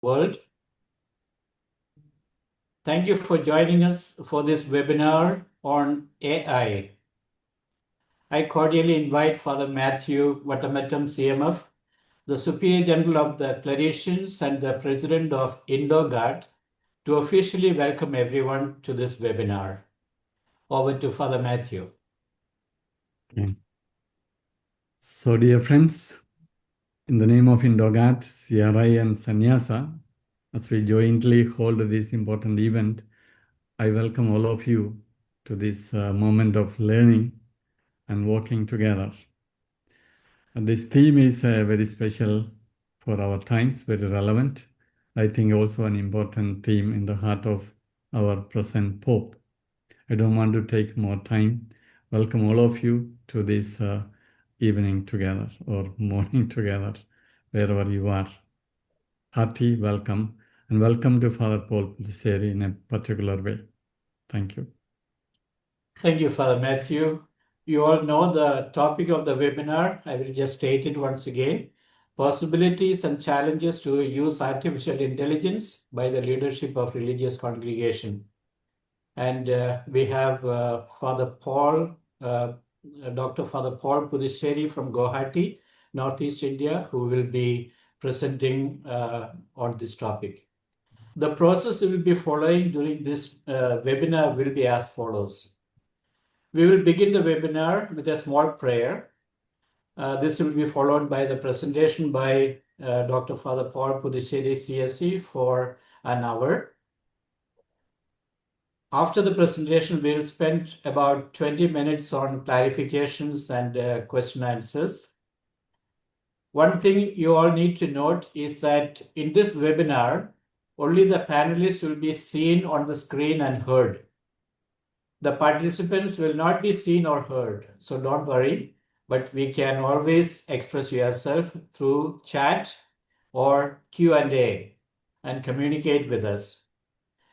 world. Thank you for joining us for this webinar on AI. I cordially invite Father Matthew Vatamatam, CMF, the Superior General of the Clericians and the President of IndoGAT, to officially welcome everyone to this webinar. Over to Father Matthew. Okay. So, dear friends, in the name of IndoGAT, CRI and Sannyasa, as we jointly hold this important event, I welcome all of you to this moment of learning and working together. And this theme is very special for our times, very relevant. I think also an important theme in the heart of our present Pope. I don't want to take more time. Welcome all of you to this evening together or morning together, wherever you are. Hearty welcome, and welcome to Father Paul Puliseri in a particular way. Thank you. Thank you, Father Matthew. You all know the topic of the webinar. I will just state it once again. Possibilities and challenges to use artificial intelligence by the leadership of religious congregation. And we have Father Paul, Dr. Father Paul Pudisheri from Guwahati, Northeast India, who will be presenting on this topic. The process we will be following during this webinar will be as follows. We will begin the webinar with a small prayer. This will be followed by the presentation by Dr. Father Paul Pudisheri, CSE, for an hour. After the presentation, we will spend about 20 minutes on clarifications and question answers. One thing you all need to note is that in this webinar, only the panelists will be seen on the screen and heard. The participants will not be seen or heard, so don't worry, but we can always express yourself through chat or Q&A and communicate with us.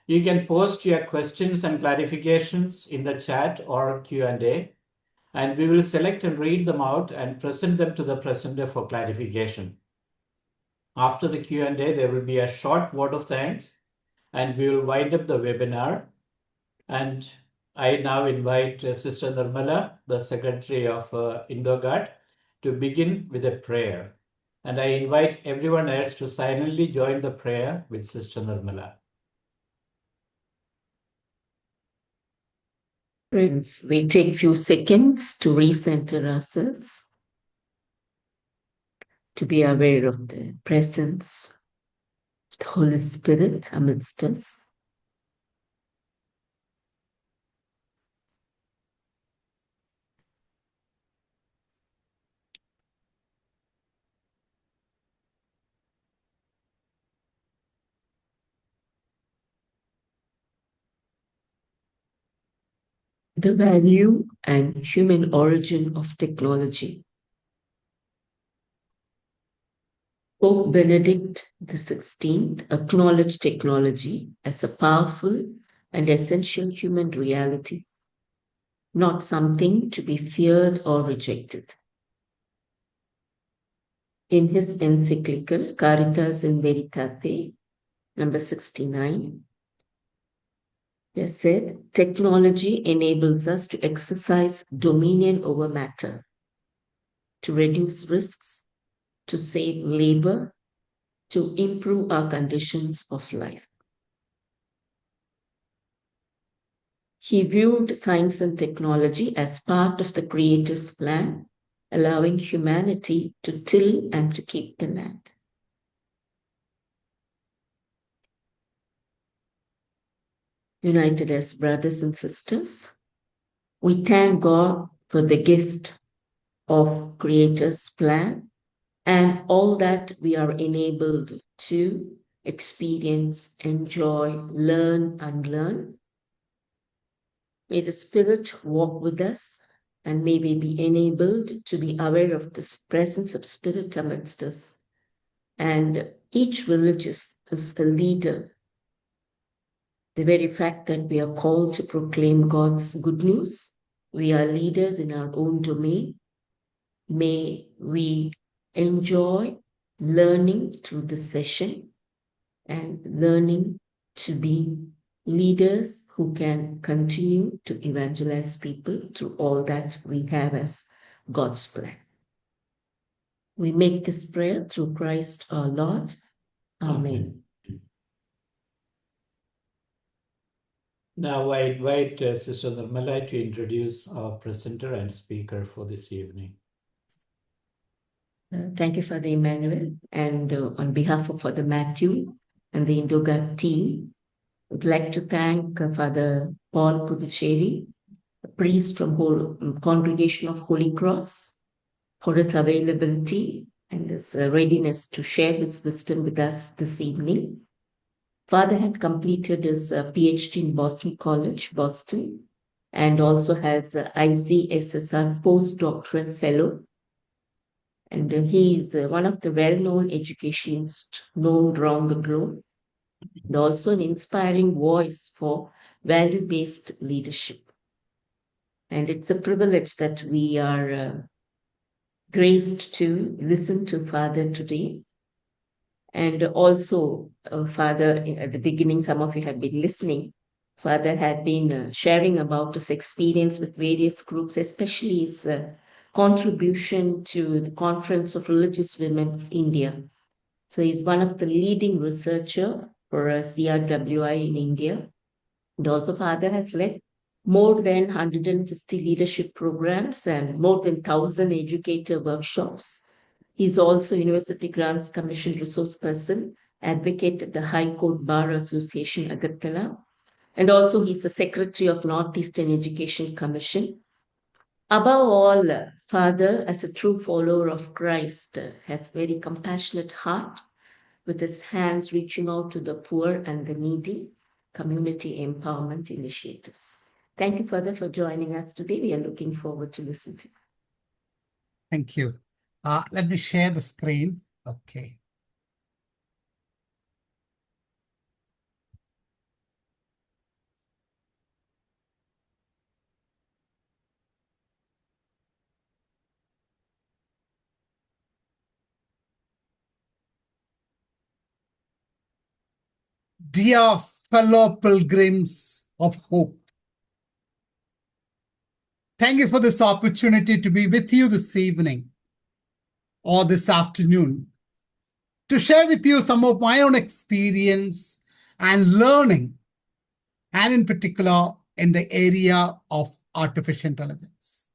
You can post your questions and clarifications in the chat or Q&A, and we will select and read them out and present them to the presenter for clarification. After the Q&A, there will be a short word of thanks, and we will wind up the webinar. And I now invite Sister Nirmala, the Secretary of IndoGAT, to begin with a prayer. And I invite everyone else to silently join the prayer with Sister Nirmala. Friends, we take few seconds to recenter ourselves, to be aware of the presence of the Holy Spirit amidst us. The value and human origin of technology. Pope Benedict XVI acknowledged technology as a powerful and essential human reality, not something to be feared or rejected. In his encyclical Caritas in Veritate, number 69, he said, technology enables us to exercise dominion over matter, to reduce risks, to save labor, to improve our conditions of life. He viewed science and technology as part of the Creator's plan, allowing humanity to till and to keep the land. United as brothers and sisters, we thank God for the gift of Creator's plan and all that we are enabled to experience, enjoy, learn, unlearn. May the Spirit walk with us, and may we be enabled to be aware of the presence of Spirit amidst us. And each village is a leader. The very fact that we are called to proclaim God's good news, we are leaders in our own domain. May we enjoy learning through this session and learning to be leaders who can continue to evangelize people through all that we have as God's plan. We make this prayer through Christ our Lord. Amen. Now I invite Sister Nirmala to introduce our presenter and speaker for this evening. Thank you, Father Emmanuel. And on behalf of Father Matthew and the Indogat team, I would like to thank Father Paul Puducherry, a priest from whole Congregation of Holy Cross, for his availability and his readiness to share his wisdom with us this evening. Father had completed his PhD in Boston College, Boston, and also has ICSSR postdoctoral fellow. And he is one of the well-known educationists known around the globe, and also an inspiring voice for value-based leadership. And it's a privilege that we are graced to listen to Father today. And also, Father, at the beginning, some of you have been listening. Father had been sharing about his experience with various groups, especially his contribution to the Conference of Religious Women of India. So he's one of the leading researcher for CRWI in India. And also Father has led more than 150 leadership programs and more than 1,000 educator workshops. He's also University Grants Commission resource person, advocate at the High Court Bar Association, Agartala. And also he's the Secretary of Northeastern Education Commission. Above all, Father, as a true follower of Christ, has very compassionate heart, with his hands reaching out to the poor and the needy, community empowerment initiatives. Thank you, Father, for joining us today. We are looking forward to listening to you. Thank you. Let me share the screen. Okay. Dear fellow pilgrims of hope, thank you for this opportunity to be with you this evening or this afternoon to share with you some of my own experience and learning, and in particular in the area of artificial intelligence.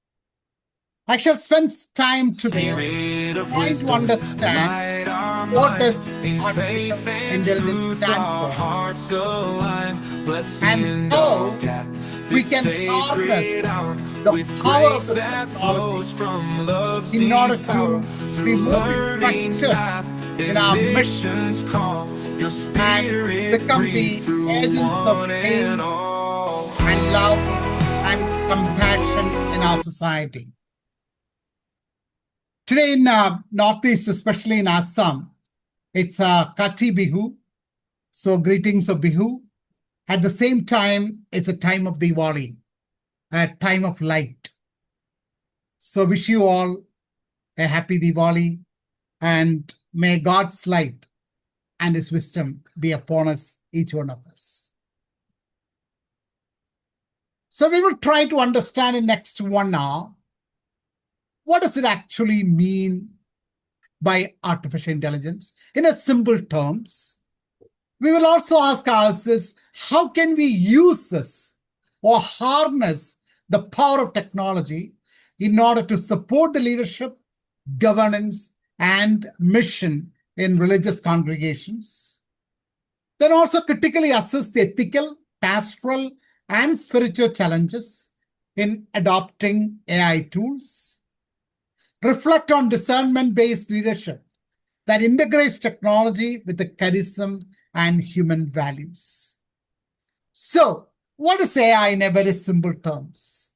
I shall spend time today trying to understand what does artificial intelligence stand for and how we can harness the power of the technology in order to be more effective in our missions and become the agents of pain and love and compassion in our society. Today in Northeast, especially in Assam, it's Kati Bihu. So greetings of Bihu. At the same time, it's a time of Diwali, a time of light. So wish you all a happy Diwali, and may God's light and his wisdom be upon us, each one of us. So we will try to understand in next 1 hour, what does it actually mean by artificial intelligence in a simple terms. We will also ask ourselves, how can we use this or harness the power of technology in order to support the leadership, governance, and mission in religious congregations? Then also critically assess the ethical, pastoral, and spiritual challenges in adopting AI tools. Reflect on discernment-based leadership that integrates technology with the charism and human values. So, what is AI in a very simple terms?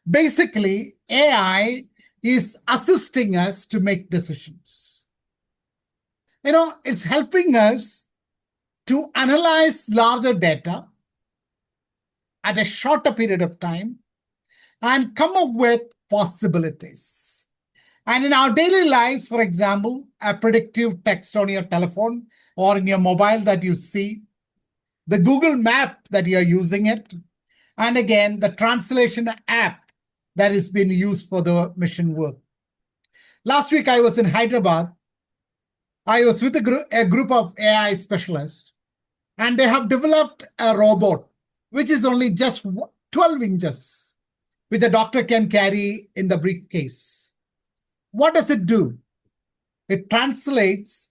Basically, AI is assisting us to make decisions. It's helping us to analyze larger data at a shorter period of time and come up with possibilities. And in our daily lives, for example, a predictive text on your telephone or in your mobile that you see, the Google map that you're using it, and again, the translation app that is being used for the mission work. Last week, I was in Hyderabad. I was with a group of AI specialists, and they have developed a robot, which is only just 12 inches, which a doctor can carry in the briefcase. What does it do? It translates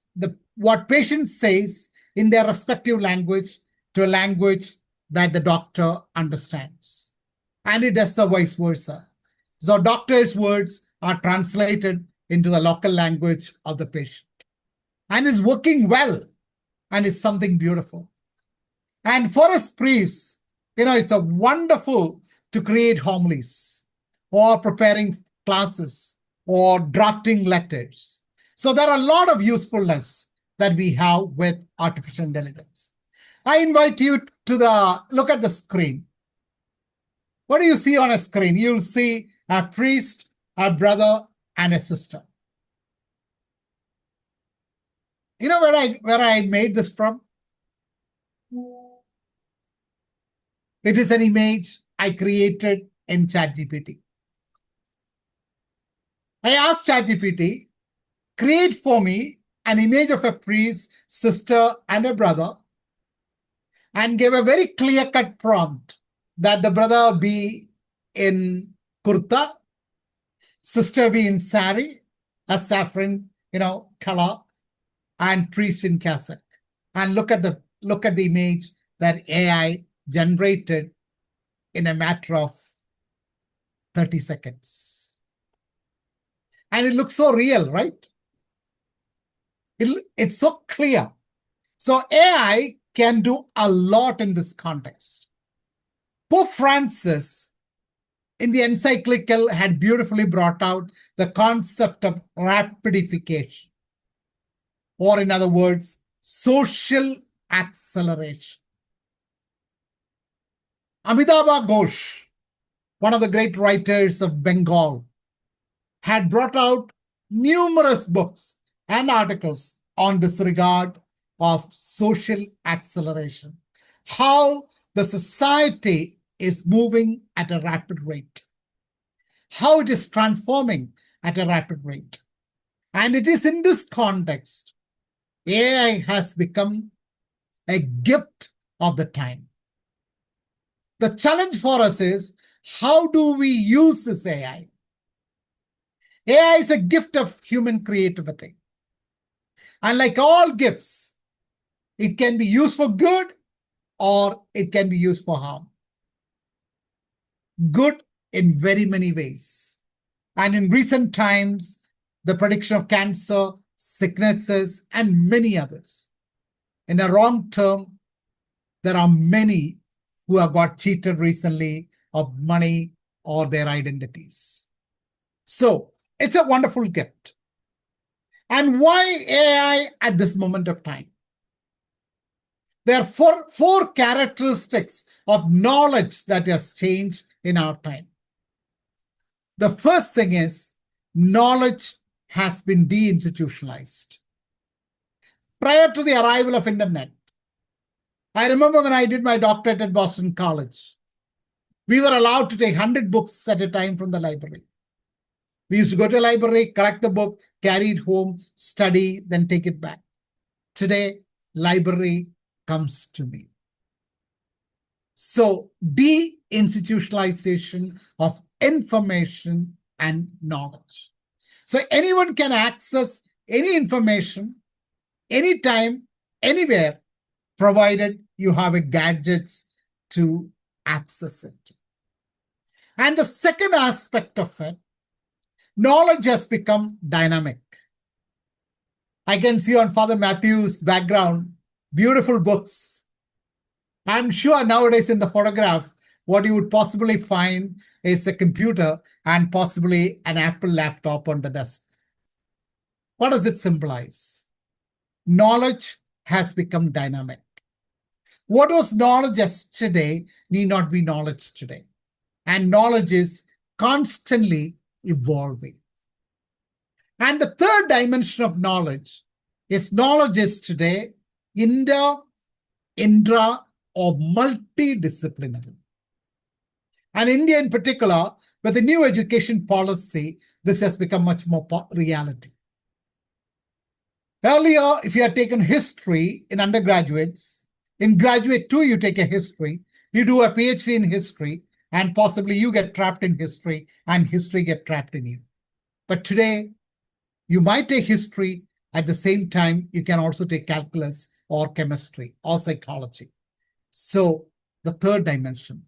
what patient says in their respective language to a language that the doctor understands. And it does the vice versa. So doctor's words are translated into the local language of the patient. And is working well, and it's something beautiful. And for us priests, it's a wonderful to create homilies or preparing classes or drafting letters. So there are a lot of usefulness that we have with artificial intelligence. I invite you to look at the screen. What do you see on a screen? You'll see a priest, a brother, and a sister. You know where I made this from? It is an image I created in ChatGPT. I asked ChatGPT, create for me an image of a priest, sister, and a brother, and gave a very clear-cut prompt that the brother be in kurta, sister be in sari, a saffron, color, and priest in cassock. And look at the image that AI generated in a matter of 30 seconds. And it looks so real, right? It's so clear. So AI can do a lot in this context. Pope Francis, in the encyclical, had beautifully brought out the concept of rapidification, or in other words, social acceleration. Amitabh Ghosh, one of the great writers of Bengal, had brought out numerous books and articles on this regard of social acceleration, how the society is moving at a rapid rate, how it is transforming at a rapid rate. And it is in this context, AI has become a gift of the time. The challenge for us is, how do we use this AI? AI is a gift of human creativity. And like all gifts, it can be used for good or it can be used for harm. Good in very many ways. And in recent times, the prediction of cancer, sicknesses, and many others. In a wrong term, there are many who have got cheated recently of money or their identities. So it's a wonderful gift. And why AI at this moment of time? There are four characteristics of knowledge that has changed in our time. The first thing is, knowledge has been deinstitutionalized. Prior to the arrival of internet, I remember when I did my doctorate at Boston College, we were allowed to take 100 books at a time from the library. We used to go to a library, collect the book, carry it home, study, then take it back. Today, library comes to me. So, deinstitutionalization of information and knowledge. So anyone can access any information, anytime, anywhere, provided you have a gadgets to access it. And the second aspect of it, knowledge has become dynamic. I can see on Father Matthew's background, beautiful books. I'm sure nowadays in the photograph, what you would possibly find is a computer and possibly an Apple laptop on the desk. What does it symbolize? Knowledge has become dynamic. What was knowledge yesterday need not be knowledge today. And knowledge is constantly evolving. And the third dimension of knowledge is today intra, or multidisciplinary. And India in particular, with the new education policy, this has become much more reality. Earlier, if you had taken history in undergraduates, in graduate 2, you take a history, you do a PhD in history, and possibly you get trapped in history and history get trapped in you. But today, you might take history. At the same time, you can also take calculus or chemistry or psychology. So the third dimension.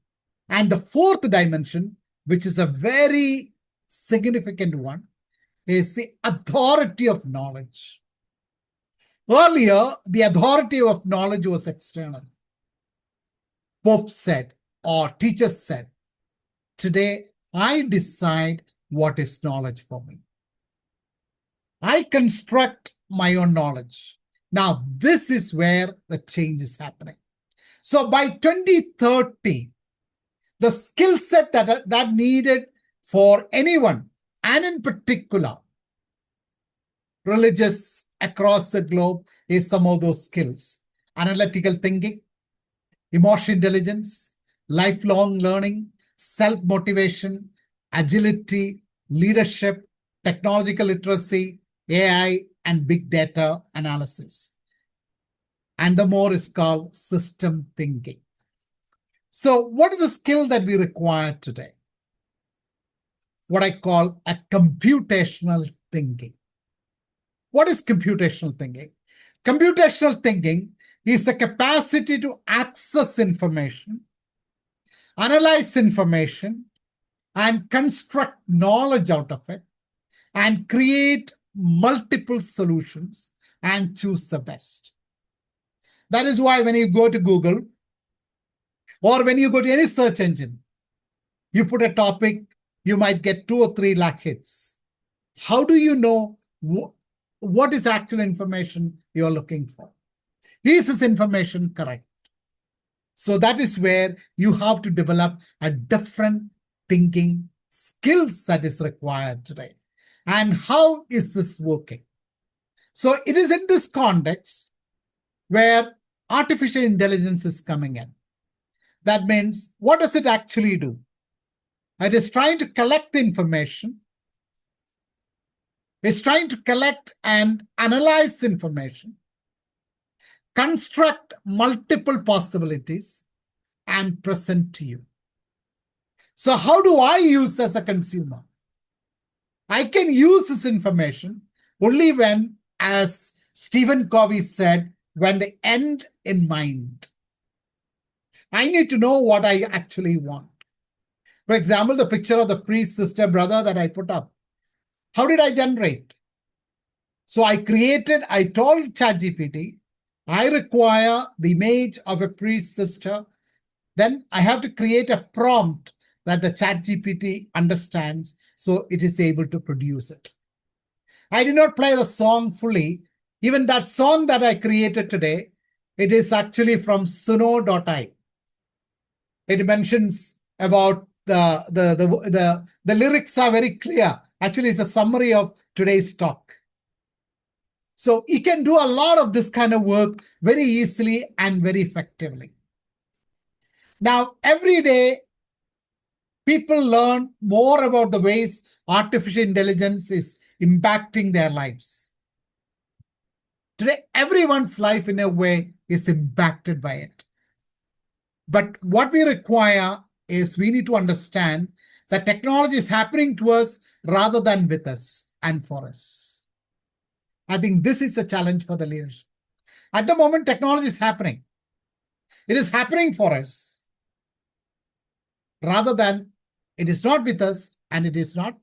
And the fourth dimension, which is a very significant one, is the authority of knowledge. Earlier, the authority of knowledge was external. Pope said, or teachers said. Today, I decide what is knowledge for me. I construct my own knowledge. Now, this is where the change is happening. So by 2030, the skill set that needed for anyone, and in particular, religious across the globe, is some of those skills. Analytical thinking, emotional intelligence, lifelong learning, self-motivation, agility, leadership, technological literacy, AI, and big data analysis. And the more is called system thinking. So what is the skill that we require today? What I call a computational thinking. What is computational thinking? Computational thinking is the capacity to access information, analyze information, and construct knowledge out of it, and create multiple solutions and choose the best. That is why when you go to Google or when you go to any search engine, you put a topic, you might get 2 or 3 lakh hits. How do you know what is actual information you're looking for? Is this information correct? So that is where you have to develop a different thinking skills that is required today. And how is this working? So it is in this context where artificial intelligence is coming in. That means, what does it actually do? It is trying to collect information. It's trying to collect and analyze information, construct multiple possibilities, and present to you. So how do I use as a consumer? I can use this information only when, as Stephen Covey said, when the end in mind. I need to know what I actually want. For example, the picture of the priest, sister, brother that I put up. How did I generate? So I told ChatGPT, I require the image of a priest, sister. Then I have to create a prompt that the ChatGPT understands so it is able to produce it. I did not play the song fully. Even that song that I created today, it is actually from suno.ai. It mentions about the lyrics are very clear. Actually, it's a summary of today's talk. So you can do a lot of this kind of work very easily and very effectively. Now, every day, people learn more about the ways artificial intelligence is impacting their lives. Today, everyone's life in a way is impacted by it. But what we require is we need to understand that technology is happening to us rather than with us and for us. I think this is a challenge for the leadership. At the moment, technology is happening. It is happening for us rather than it is not with us and it is not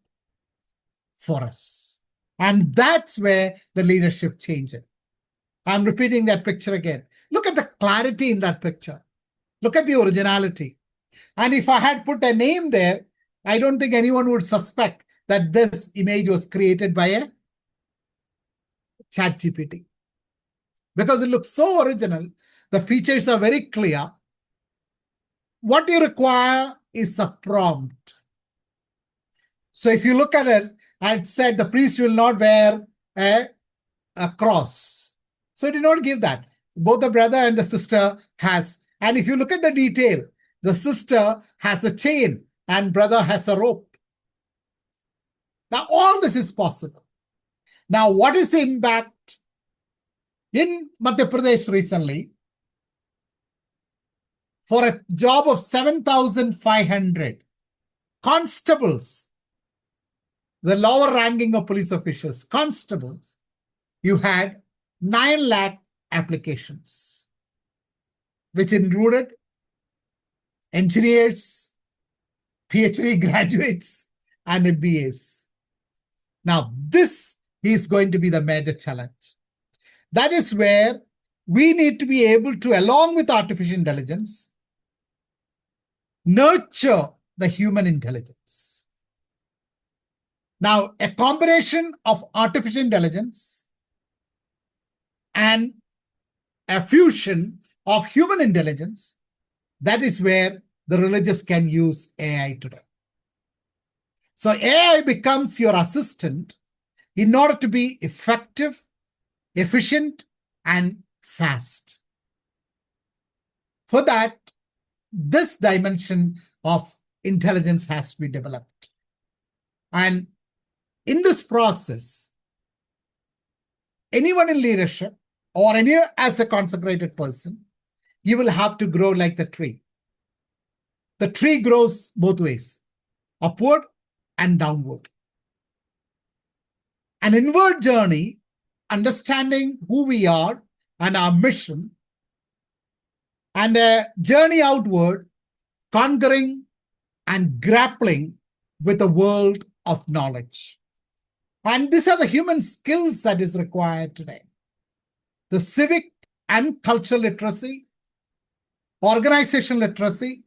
for us. And that's where the leadership changes. I'm repeating that picture again. Look at the clarity in that picture. Look at the originality. And if I had put a name there, I don't think anyone would suspect that this image was created by a ChatGPT. Because it looks so original, the features are very clear. What you require is a prompt. So if you look at it, I said the priest will not wear a cross. So it did not give that. both the brother and the sister has. And if you look at the detail, the sister has a chain and brother has a rope. Now, all this is possible. Now, what is the impact? In Madhya Pradesh recently, for a job of 7,500 constables, the lower ranking of police officials, constables, you had 9 lakh applications, which included engineers, PhD graduates, and MBAs. Now, this is going to be the major challenge. That is where we need to be able to, along with artificial intelligence, nurture the human intelligence. Now, a combination of artificial intelligence and a fusion of human intelligence, that is where the religious can use AI today. So AI becomes your assistant in order to be effective, efficient, and fast. For that, this dimension of intelligence has to be developed. And in this process, anyone in leadership or any as a consecrated person, you will have to grow like the tree. The tree grows both ways, upward and downward. An inward journey, understanding who we are and our mission, and a journey outward, conquering and grappling with the world of knowledge. And these are the human skills that is required today. The civic and cultural literacy, organizational literacy,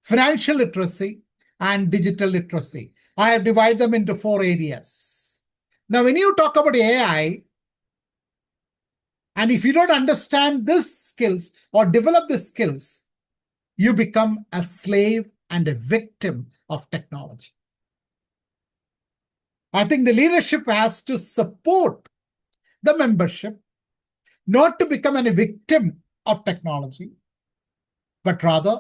financial literacy, and digital literacy. I have divided them into 4 areas. Now, when you talk about AI, and if you don't understand these skills or develop the skills, you become a slave and a victim of technology. I think the leadership has to support the membership, not to become a victim of technology, but rather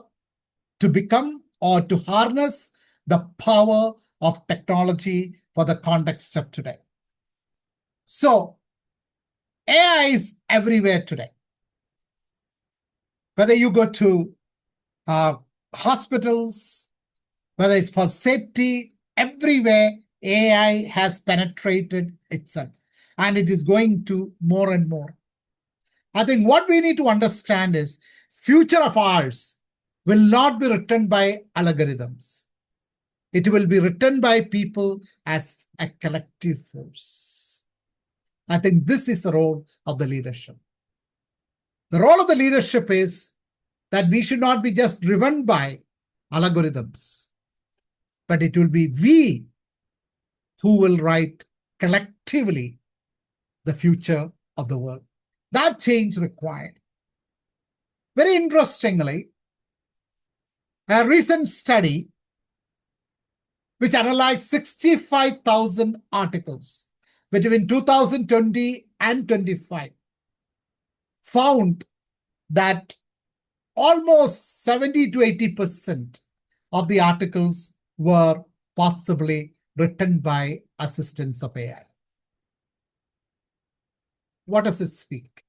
to become or to harness the power of technology for the context of today. So, AI is everywhere today. Whether you go to hospitals, whether it's for safety, everywhere AI has penetrated itself, and it is going to more and more. I think what we need to understand is future of ours will not be written by algorithms. It will be written by people as a collective force. I think this is the role of the leadership. The role of the leadership is that we should not be just driven by algorithms, but it will be we who will write collectively the future of the world. That change required. Very interestingly, a recent study which analyzed 65,000 articles between 2020 and 25 found that almost 70 to 80% of the articles were possibly written by assistants of AI. What does it speak?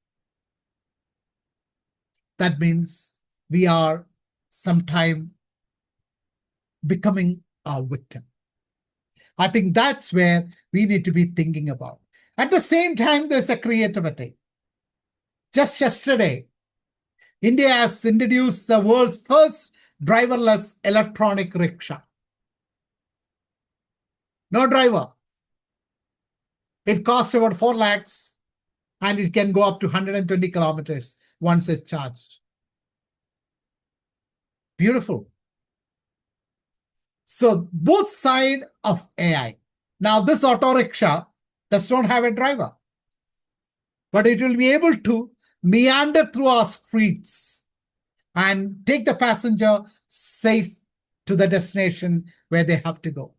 That means we are sometime becoming a victim. I think that's where we need to be thinking about. At the same time, there's a creativity. Just yesterday, India has introduced the world's first driverless electronic rickshaw. No driver. It costs about 4 lakhs and it can go up to 120 kilometers once it's charged. Beautiful. So both sides of AI. Now this auto rickshaw does not have a driver, but it will be able to meander through our streets and take the passenger safe to the destination where they have to go.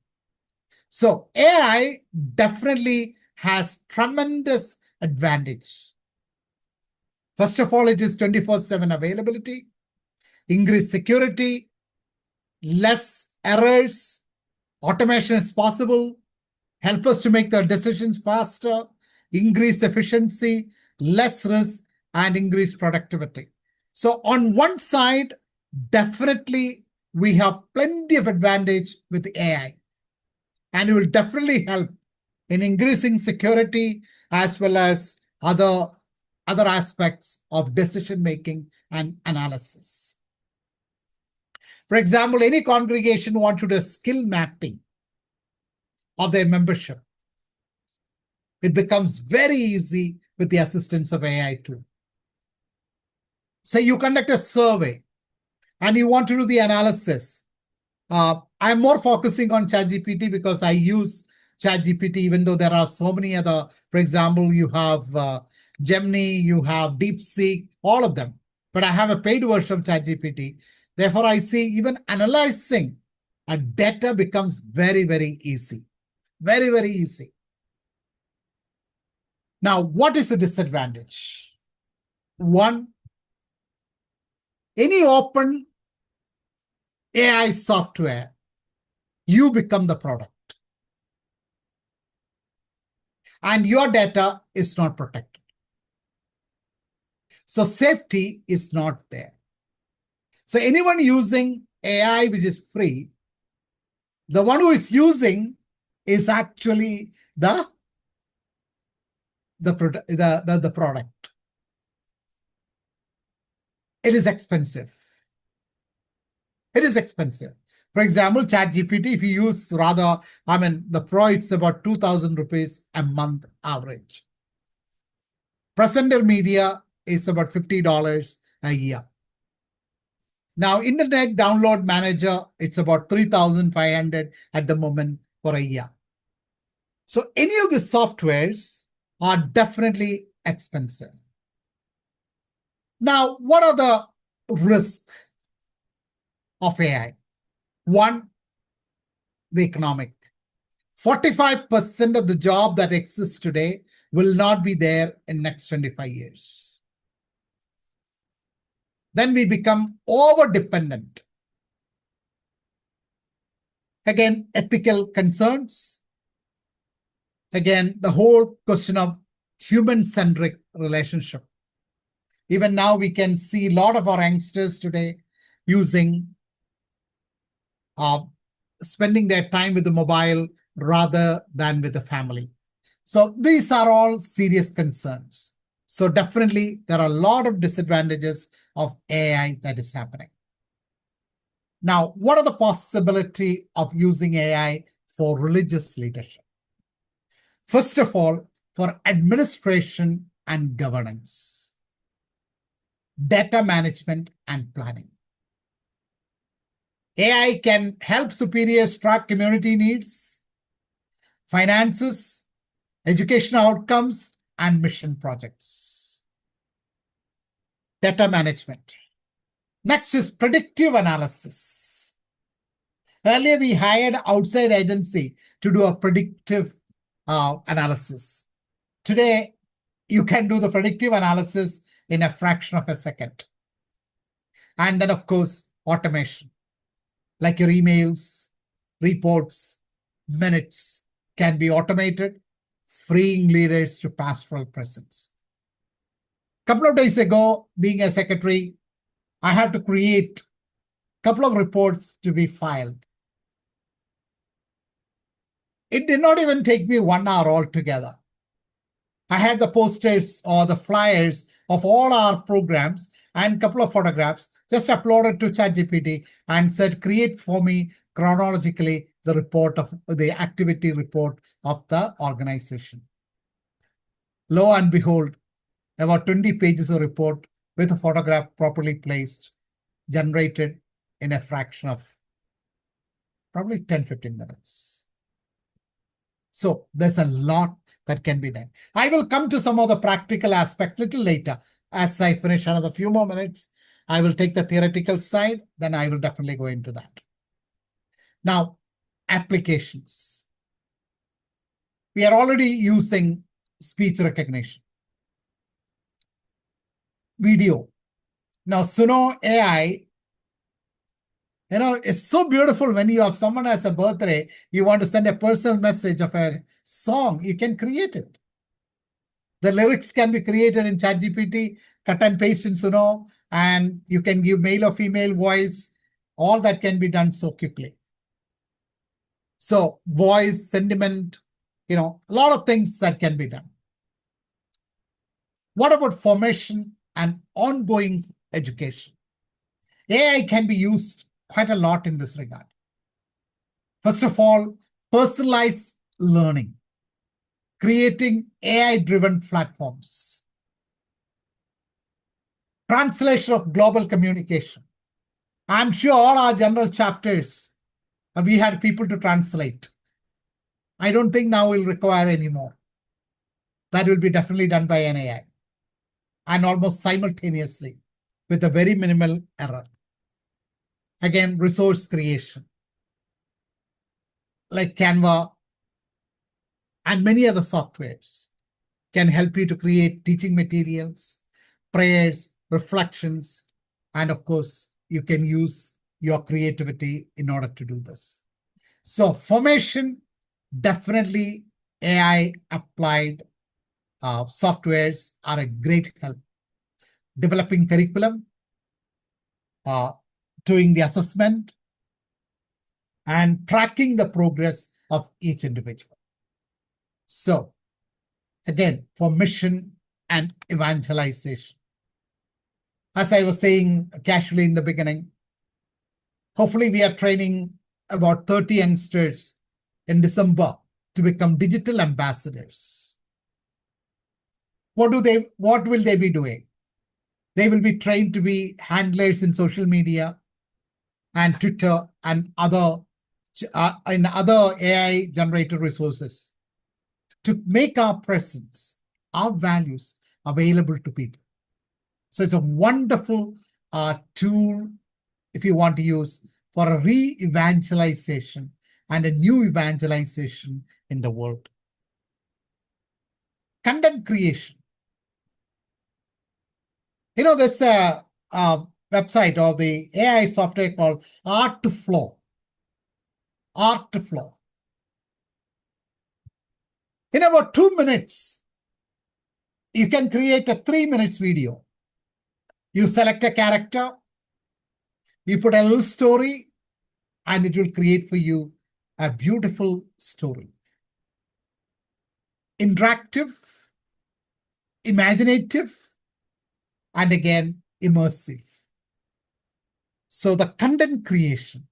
So AI definitely has tremendous advantage. First of all, it is 24/7 availability, increased security, less errors, automation is possible, help us to make the decisions faster, increase efficiency, less risk, and increase productivity. So on one side, definitely we have plenty of advantage with AI, and it will definitely help in increasing security as well as other aspects of decision making and analysis. For example, any congregation wants to do a skill mapping of their membership. It becomes very easy with the assistance of AI tool. So you conduct a survey and you want to do the analysis. I'm more focusing on ChatGPT because I use ChatGPT, even though there are so many other. For example, you have Gemini, you have DeepSeek, all of them. But I have a paid version of ChatGPT. Therefore, I see even analyzing a data becomes very, very easy. Very, very easy. Now, what is the disadvantage? One, any open AI software, you become the product. And your data is not protected. So safety is not there. So anyone using AI which is free, the one who is using is actually the product. It is expensive. It is expensive. For example, ChatGPT, if you use the Pro, it's about 2,000 rupees a month average. Presenter Media is about $50 a year. Now, Internet Download Manager, it's about 3,500 at the moment for a year. So any of the softwares are definitely expensive. Now, what are the risks of AI? One, the economic. 45% of the job that exists today will not be there in next 25 years. Then we become over-dependent. Again, ethical concerns. Again, the whole question of human-centric relationship. Even now, we can see a lot of our youngsters today using spending their time with the mobile rather than with the family. So these are all serious concerns. So definitely there are a lot of disadvantages of AI that is happening. Now, what are the possibility of using AI for religious leadership? First of all, for administration and governance, data management and planning. AI can help superiors track community needs, finances, education outcomes, and mission projects. Data management. Next is predictive analysis. Earlier, we hired outside agency to do a predictive analysis. Today, you can do the predictive analysis in a fraction of a second. And then, of course, automation. Like your emails, reports, minutes can be automated, freeing leaders to pastoral presence. A couple of days ago, being a secretary, I had to create a couple of reports to be filed. It did not even take me 1 hour altogether. I had the posters or the flyers of all our programs and a couple of photographs, just uploaded to ChatGPT and said, create for me chronologically the report of the activity report of the organization. Lo and behold, about 20 pages of report with a photograph properly placed, generated in a fraction of probably 10-15 minutes. So there's a lot that can be done. I will come to some of the practical aspect little later. As I finish another few more minutes, I will take the theoretical side, then I will definitely go into that. Now, applications. We are already using speech recognition. video. Now, Suno AI, it's so beautiful when you have someone has a birthday, you want to send a personal message of a song, you can create it. The lyrics can be created in ChatGPT, cut and paste in Suno, and you can give male or female voice. All that can be done so quickly. So voice, sentiment, a lot of things that can be done. What about formation and ongoing education? AI can be used quite a lot in this regard. First of all, personalized learning, creating AI-driven platforms, translation of global communication. I'm sure all our general chapters, we had people to translate. I don't think now we'll require any more. That will be definitely done by an AI and almost simultaneously with a very minimal error. Again, resource creation, like Canva and many other softwares can help you to create teaching materials, prayers, reflections, and of course, you can use your creativity in order to do this. So formation, definitely AI applied softwares are a great help. Developing curriculum, doing the assessment, and tracking the progress of each individual. So again, for mission and evangelization. As I was saying casually in the beginning, hopefully we are training about 30 youngsters in December to become digital ambassadors. What will they be doing? They will be trained to be handlers in social media and Twitter and other AI generated resources to make our presence, our values available to people. So it's a wonderful tool if you want to use for a re-evangelization and a new evangelization in the world. Content creation. There's a website or the AI software called Art2Flow. Art2Flow. In about 2 minutes, you can create a 3 minutes video. You select a character, you put a little story, and it will create for you a beautiful story. Interactive, imaginative, and again, immersive. So the content creation.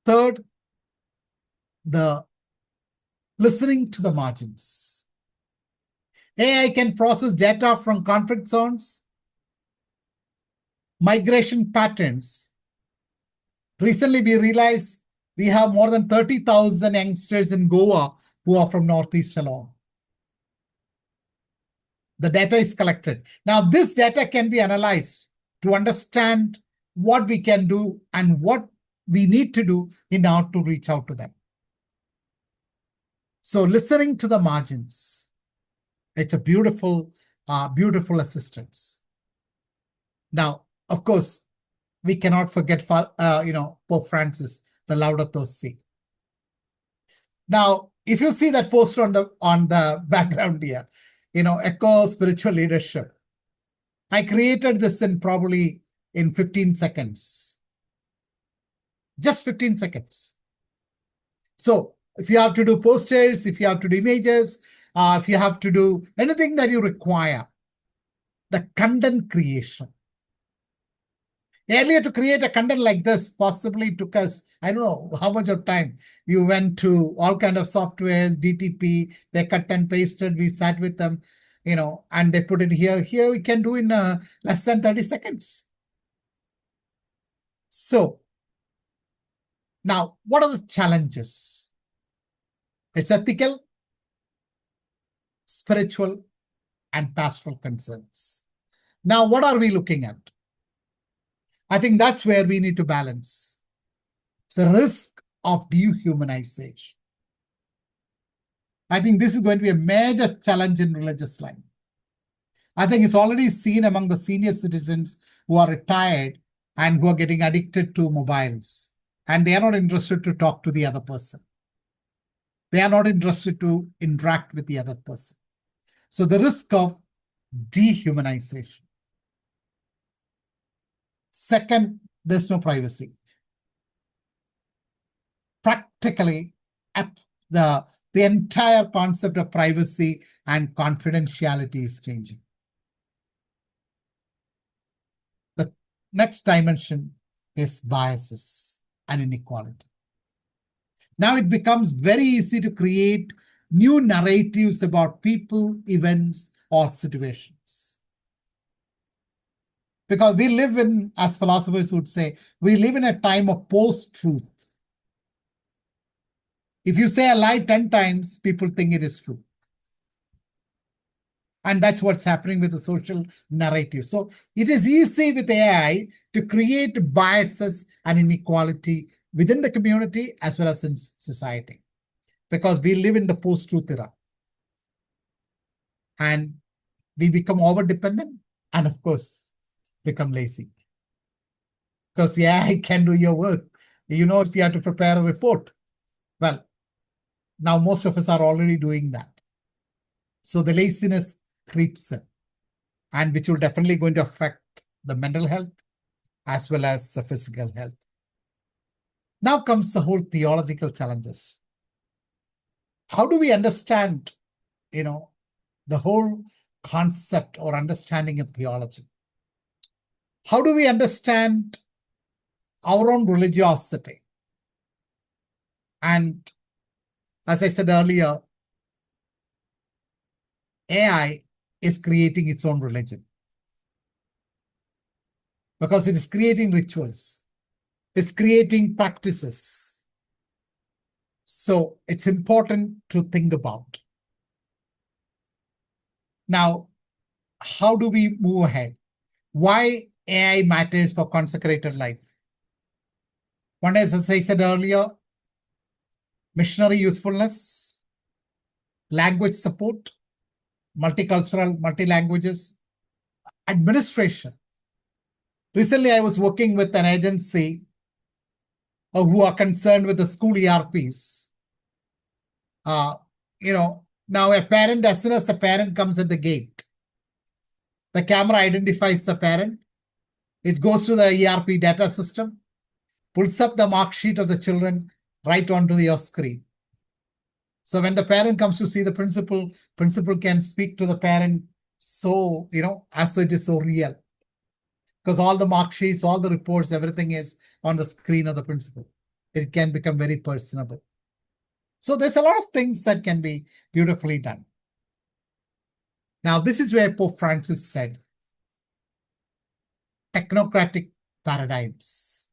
Third, the listening to the margins. AI can process data from conflict zones, migration patterns. Recently, we realized we have more than 30,000 youngsters in Goa who are from Northeast alone. The data is collected. Now, this data can be analyzed to understand what we can do and what we need to do in order to reach out to them. So listening to the margins, it's a beautiful, beautiful assistance. Now, of course, we cannot forget, Pope Francis, the Laudato Si. Now, if you see that poster on the background here, Echo Spiritual Leadership. I created this probably in 15 seconds. Just 15 seconds. So if you have to do posters, if you have to do images, if you have to do anything that you require, the content creation. Earlier, to create a content like this possibly took us, I don't know how much of time. You went to all kind of softwares, DTP, they cut and pasted, we sat with them, and they put it here. Here we can do in less than 30 seconds. So now, what are the challenges? It's ethical, spiritual, and pastoral concerns. Now, what are we looking at? I think that's where we need to balance the risk of dehumanization. I think this is going to be a major challenge in religious life. I think it's already seen among the senior citizens who are retired and who are getting addicted to mobiles. And they are not interested to talk to the other person. They are not interested to interact with the other person. So the risk of dehumanization. Second, there's no privacy. Practically, the entire concept of privacy and confidentiality is changing. The next dimension is biases and inequality. Now it becomes very easy to create new narratives about people, events, or situations. Because we live in, as philosophers would say, we live in a time of post-truth. If you say a lie 10 times, people think it is true. And that's what's happening with the social narrative. So it is easy with AI to create biases and inequality within the community as well as in society, because we live in the post-truth era. And we become over-dependent and, of course, become lazy. Because the AI can do your work. You know, if you have to prepare a report, well, now most of us are already doing that. So the laziness creeps in, and which will definitely going to affect the mental health as well as the physical health. Now comes the whole theological challenges. How do we understand, the whole concept or understanding of theology? How do we understand our own religiosity? And as I said earlier, AI is creating its own religion because it is creating rituals. It's creating practices. So it's important to think about. Now, how do we move ahead? Why AI matters for consecrated life? One is, as I said earlier, missionary usefulness, language support, multicultural, multi-languages, administration. Recently, I was working with an agency who are concerned with the school ERPs. Now a parent, as soon as the parent comes at the gate, the camera identifies the parent. It goes to the ERP data system, pulls up the mark sheet of the children right onto your screen. So when the parent comes to see the principal can speak to the parent so, as though it is so real. Because all the mark sheets, all the reports, everything is on the screen of the principal. It can become very personable. So there's a lot of things that can be beautifully done. Now, this is where Pope Francis said, technocratic paradigms.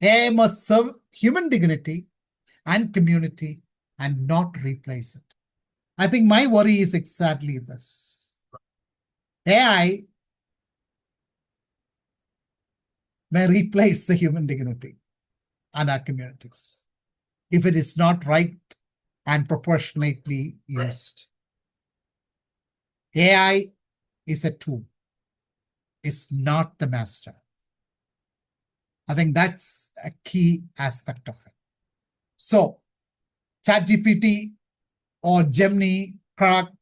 AI must serve human dignity and community and not replace it. I think my worry is exactly this. AI may replace the human dignity and our communities if it is not right and proportionately used. AI is a tool. It's not the master. I think that's a key aspect of it. So, ChatGPT or Gemini, Grok,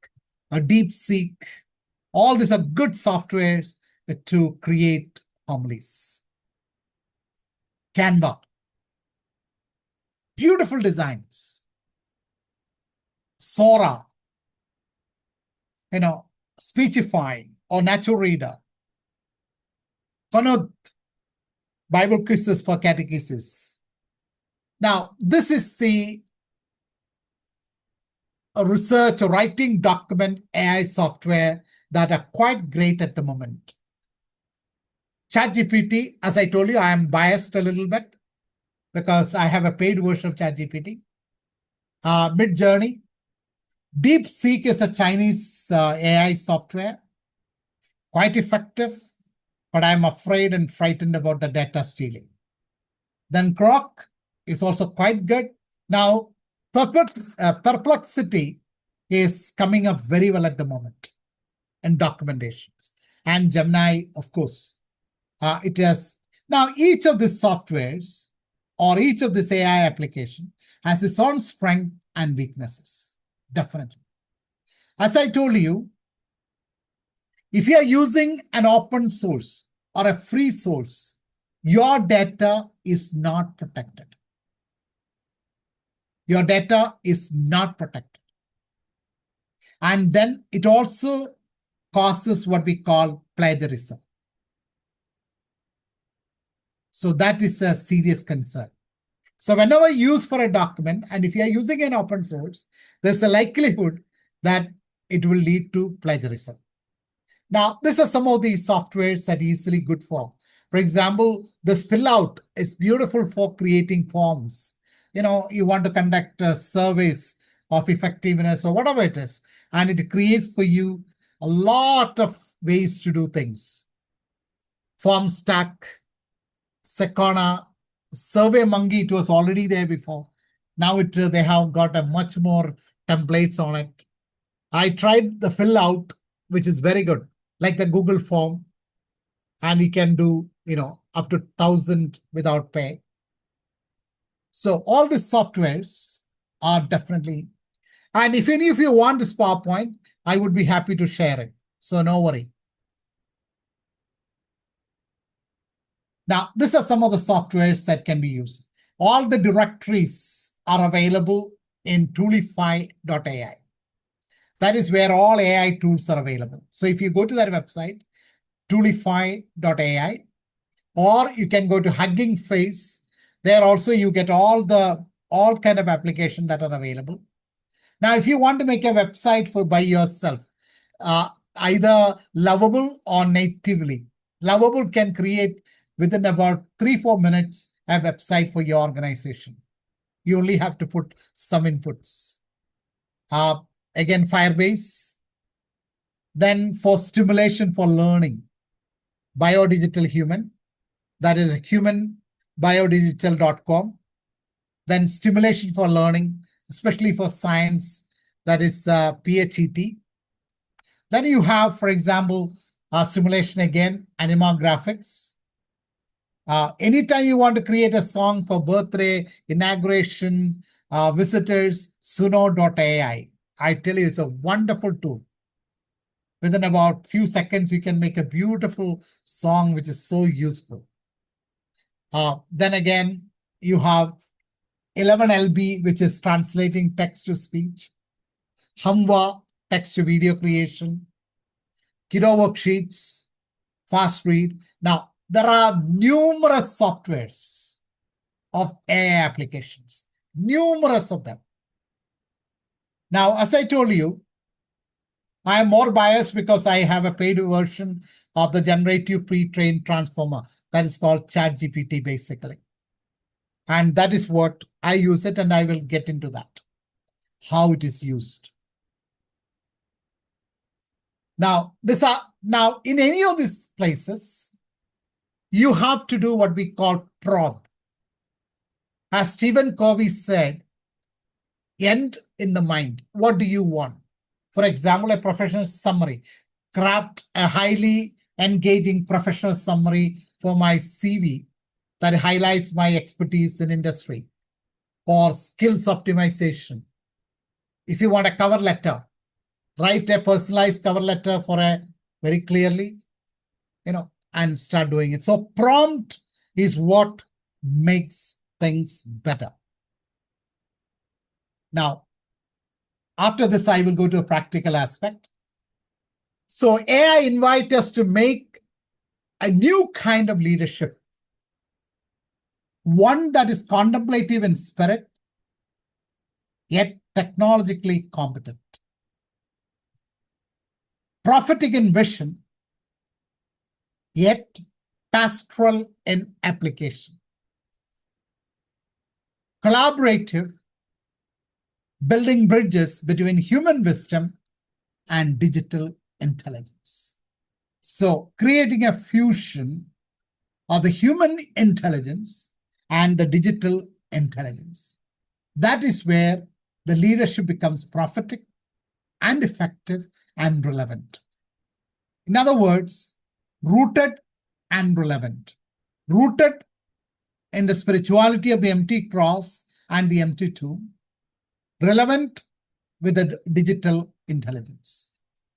or DeepSeek, all these are good softwares to create homilies. Canva, beautiful designs. Sora, Speechify or Natural Reader. Kanut, Bible quizzes for catechesis. Now, this is the research or writing document AI software that are quite great at the moment. ChatGPT, as I told you, I am biased a little bit because I have a paid version of ChatGPT. Midjourney. DeepSeek is a Chinese AI software, quite effective, but I'm afraid and frightened about the data stealing. Then Grok is also quite good. Now, Perplexity is coming up very well at the moment. and documentations. And Gemini, of course, it has. Now, each of these softwares or each of this AI application has its own strength and weaknesses, definitely. As I told you, if you are using an open source or a free source, your data is not protected. Your data is not protected. And then it also causes what we call plagiarism. So that is a serious concern. So whenever you use for a document, and if you are using an open source, there's a likelihood that it will lead to plagiarism. Now, these are some of the softwares that are easily good for. For example, this fill out is beautiful for creating forms. You know, you want to conduct surveys of effectiveness or whatever it is, and it creates for you a lot of ways to do things. FormStack, Secona, SurveyMonkey, it was already there before. Now they have got a much more templates on it. I tried the fill out, which is very good, like the Google form, and you can do, up to 1,000 without pay. So all these softwares are definitely, and if any of you want this PowerPoint, I would be happy to share it. So no worry. Now, these are some of the softwares that can be used. All the directories are available in toolify.ai. That is where all AI tools are available. So if you go to that website, toolify.ai, or you can go to Hugging Face. There also you get all kind of applications that are available. Now, if you want to make a website by yourself, either Lovable or natively, Lovable can create within about 3-4 minutes a website for your organization. You only have to put some inputs. Again, Firebase. Then for stimulation for learning, Biodigital Human. That is humanbiodigital.com. Then stimulation for learning, especially for science, that is PHET. Then you have, for example, stimulation again, Anima Graphics. Anytime you want to create a song for birthday, inauguration, visitors, suno.ai. I tell you, it's a wonderful tool. Within about few seconds, you can make a beautiful song, which is so useful. Then again, you have 11LB, which is translating text to speech. Hamva, text to video creation. Kiddo Worksheets, Fast Read. Now, there are numerous softwares of AI applications, numerous of them. Now, as I told you, I am more biased because I have a paid version of the generative pre-trained transformer that is called ChatGPT, basically. And that is what I use it, and I will get into that, how it is used. Now, in any of these places, you have to do what we call prompt. As Stephen Covey said, end in the mind. What do you want? For example, a professional summary. Craft a highly engaging professional summary for my CV that highlights my expertise in industry or skills optimization. If you want a cover letter, write a personalized cover letter for a very clearly, and start doing it. So prompt is what makes things better. Now, after this, I will go to a practical aspect. So AI invites us to make a new kind of leadership, one that is contemplative in spirit, yet technologically competent. Prophetic in vision, yet pastoral in application. Collaborative, building bridges between human wisdom and digital intelligence. So creating a fusion of the human intelligence and the digital intelligence. That is where the leadership becomes prophetic and effective and relevant. In other words, rooted and relevant. Rooted in the spirituality of the empty cross and the empty tomb. Relevant with the digital intelligence.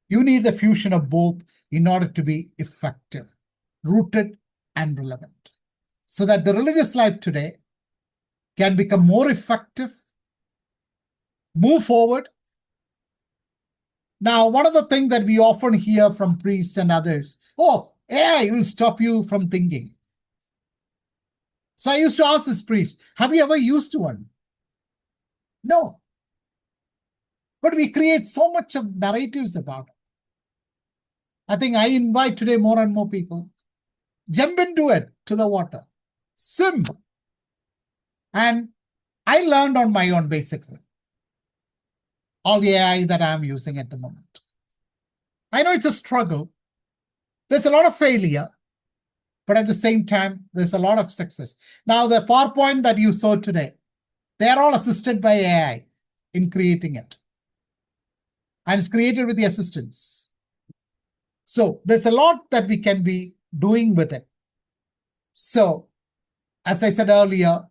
You need the fusion of both in order to be effective, rooted and relevant, so that the religious life today can become more effective, move forward. Now, one of the things that we often hear from priests and others, oh, AI will stop you from thinking. So I used to ask this priest, have you ever used one? No. But we create so much of narratives about it. I think I invite today more and more people, jump into it, to the water, swim. And I learned on my own, basically, all the AI that I'm using at the moment. I know it's a struggle. There's a lot of failure, but at the same time, there's a lot of success. Now, the PowerPoint that you saw today, they are all assisted by AI in creating it. And it's created with the assistance. So there's a lot that we can be doing with it. So, as I said earlier,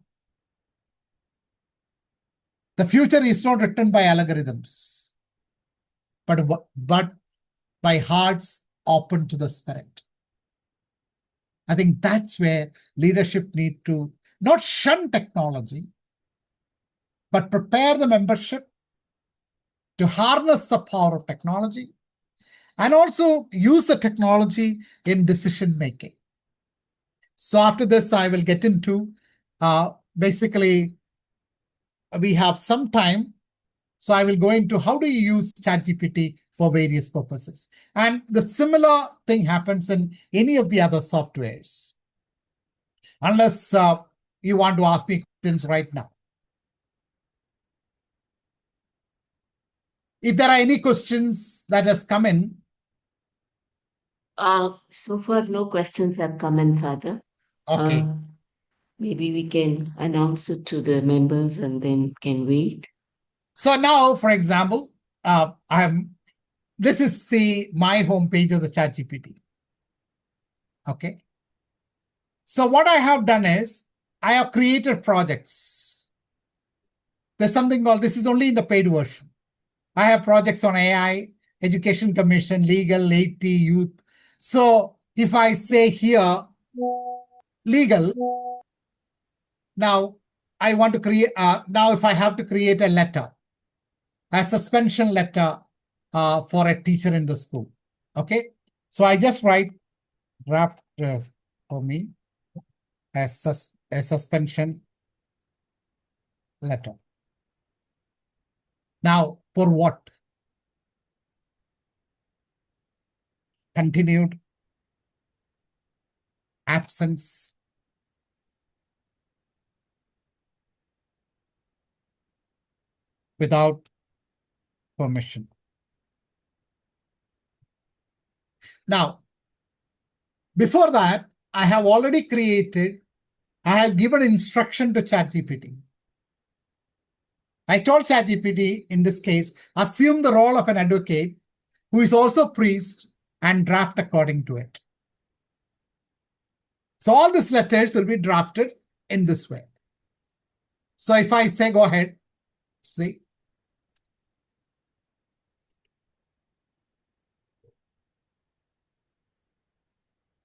the future is not written by algorithms, but by hearts open to the Spirit. I think that's where leadership need to not shun technology, but prepare the membership to harness the power of technology and also use the technology in decision making. So after this, I will get into basically, we have some time. So I will go into how do you use ChatGPT for various purposes. And the similar thing happens in any of the other softwares. Unless you want to ask me questions right now. If there are any questions that has come in. So far, no questions have come in, Father. Okay. Maybe we can announce it to the members and then can wait. So now, for example, this is my homepage of the ChatGPT. Okay. So what I have done is I have created projects. There's something called, this is only in the paid version. I have projects on AI, Education Commission, legal, laity, youth. So if I say here, legal, now I want to create, now if I have to create a letter, a suspension letter for a teacher in the school. Okay. So I just write draft for me a suspension letter. Now, for what? Continued absence, without permission. Now, before that, I have already created, I have given instruction to ChatGPT. I told ChatGPT, in this case, assume the role of an advocate who is also priest and draft according to it. So all these letters will be drafted in this way. So if I say, go ahead, see.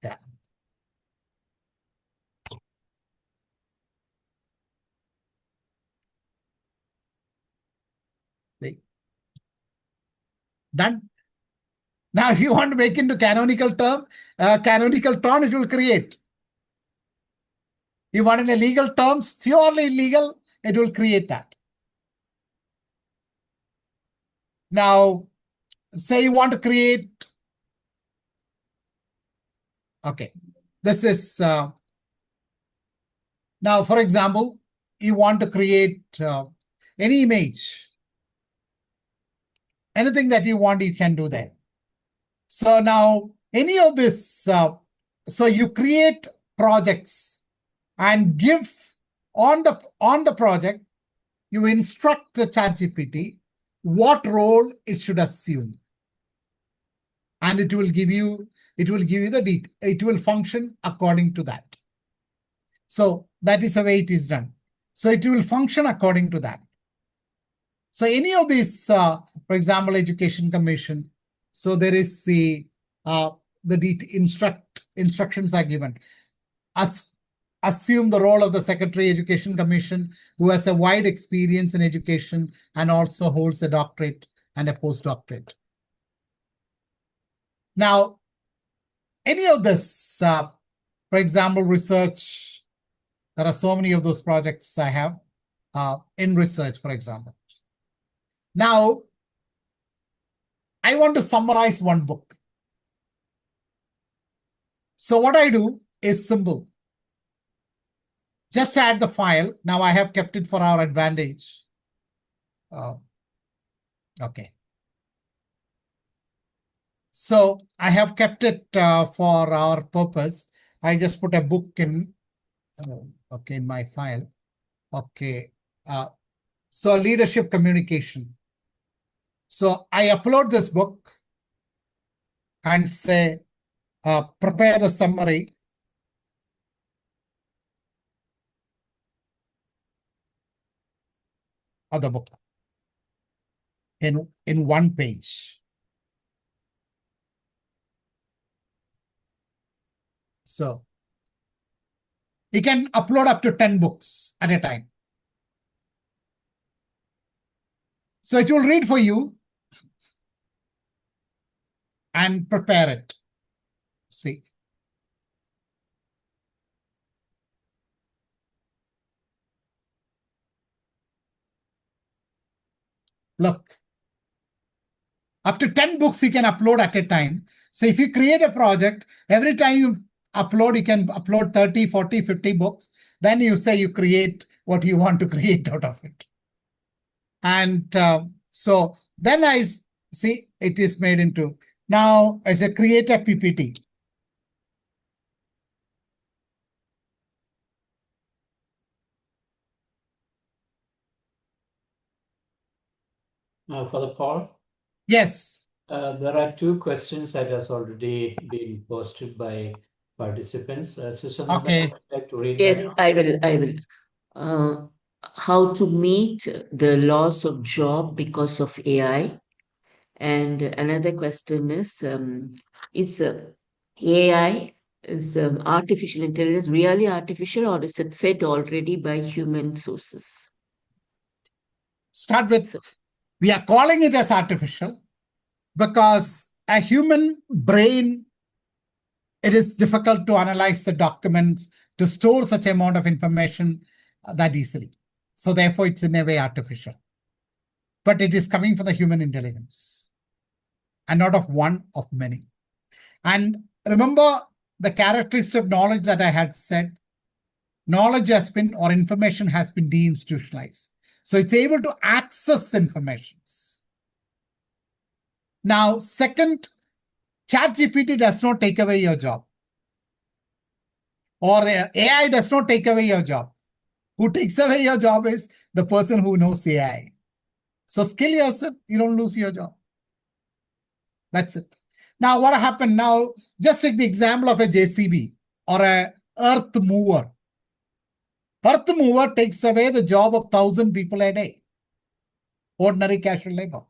Yeah. See. Done. Now, if you want to make into canonical term, it will create. You want in a legal terms, purely legal, it will create that. Now, say you want to create, okay, this is, now, for example, you want to create any image. Anything that you want, you can do that. So now, any of this, so you create projects and give on the project, you instruct the ChatGPT what role it should assume. and it will give you the detail. It will function according to that. So that is the way it is done. So it will function according to that. So any of these, for example, Education Commission. So there is the instructions are given. Assume the role of the Secretary Education Commission, who has a wide experience in education and also holds a doctorate and a postdoctorate. Now, any of this, for example, research, there are so many of those projects I have in research, for example. Now, I want to summarize one book. So what I do is simple. Just add the file. Now I have kept it for our advantage. Okay. So I have kept it for our purpose. I just put a book in, in my file. Okay. So leadership communication. So I upload this book and say, prepare the summary. Of the book in one page. So you can upload up to 10 books at a time. So it will read for you and prepare it. See. Look. Up to 10 books you can upload at a time. So if you create a project, every time you upload, you can upload 30, 40, 50 books. Then you say you create what you want to create out of it. And so then I see it is made into, now as a create a PPT. For the Paul? Yes. There are 2 questions that has already been posted by participants. Sister Nanda, Okay. would you like to read Yes, that? I will. How to meet the loss of job because of AI. And another question is AI, is artificial intelligence really artificial, or is it fed already by human sources? Start with, we are calling it as artificial because a human brain, it is difficult to analyze the documents, to store such amount of information that easily. So therefore, it's in a way artificial. But it is coming from the human intelligence and not of one, of many. And remember the characteristics of knowledge that I had said. Knowledge has been, or information has been deinstitutionalized. So it's able to access information. Now, second, ChatGPT does not take away your job. Or the AI does not take away your job. Who takes away your job is the person who knows AI. So skill yourself, you don't lose your job. That's it. Now, what happened now? Just take the example of a JCB or a earth mover. Earth mover takes away the job of 1,000 people a day. Ordinary casual labor.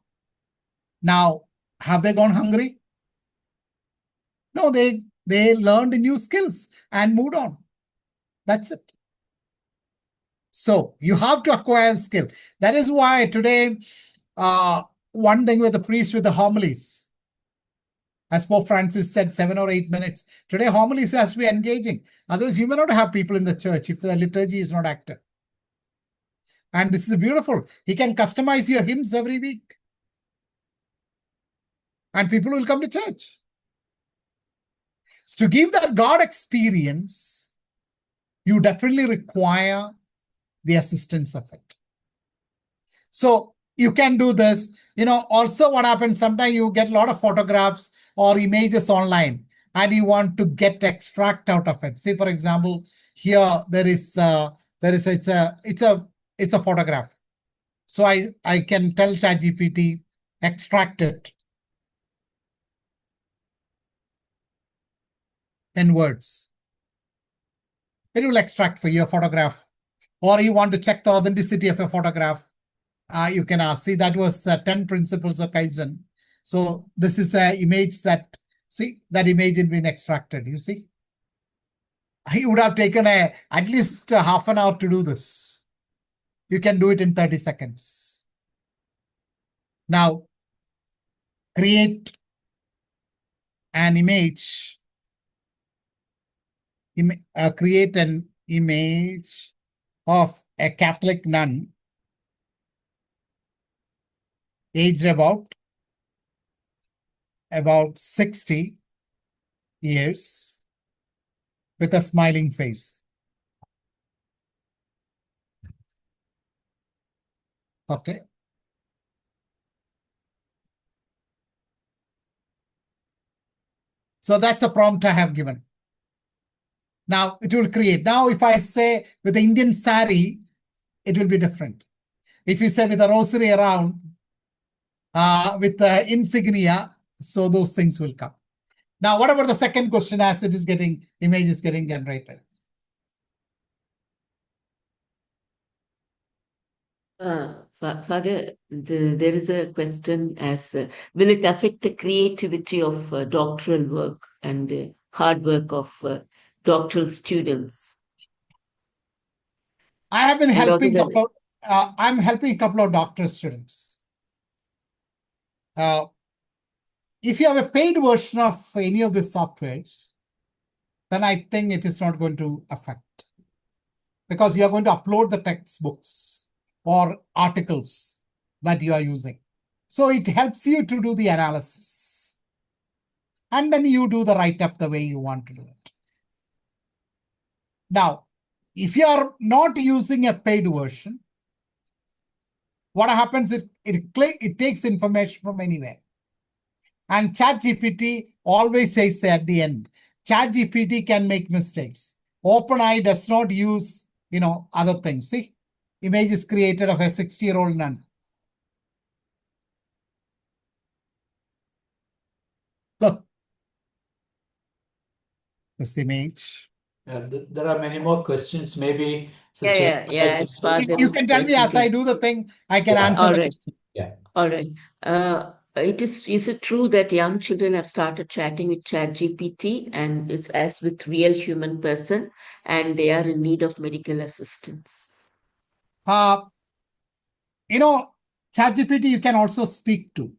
Now, have they gone hungry? No, they learned new skills and moved on. That's it. So you have to acquire skill. That is why today, one thing with the priest with the homilies, as Pope Francis said, 7 or 8 minutes. Today, homilies has to be engaging. Otherwise, you may not have people in the church if the liturgy is not active. And this is beautiful. He can customize your hymns every week. And people will come to church. So to give that God experience, you definitely require the assistance of it. So you can do this. Also what happens, sometimes you get a lot of photographs or images online and you want to get extract out of it. Say, for example, here it's a photograph. So I can tell ChatGPT, extract it. in words. It will extract for you a photograph, or you want to check the authenticity of a photograph. You can ask. See, that was 10 principles of Kaizen. So this is the image that, see, that image has been extracted. You see, I would have taken at least half an hour to do this. You can do it in 30 seconds. Now, create an image. Create an image of a Catholic nun aged about 60 years with a smiling face. Okay. So that's a prompt I have given. Now it will create. Now if I say with the Indian sari, it will be different. If you say with a rosary around, with the insignia, so those things will come. Now, what about the second question as it is getting, image is getting generated? Father, there is a question as, will it affect the creativity of doctoral work and hard work of doctoral students? I have been And also helping, the- I'm helping a couple of doctoral students. If you have a paid version of any of these softwares, then I think it is not going to affect, because you are going to upload the textbooks or articles that you are using. So it helps you to do the analysis. And then you do the write-up the way you want to do it. Now, if you are not using a paid version, what happens is it takes information from anywhere. And ChatGPT always says at the end, ChatGPT can make mistakes. OpenAI does not use, other things. See, image is created of a 60-year-old nun. Look, this image. There are many more questions. Maybe Yeah. As far as You can tell me as I do the thing, I can answer all the right. question. Yeah. All right. Is it true that young children have started chatting with ChatGPT and it's as with real human person and they are in need of medical assistance? ChatGPT you can also speak to.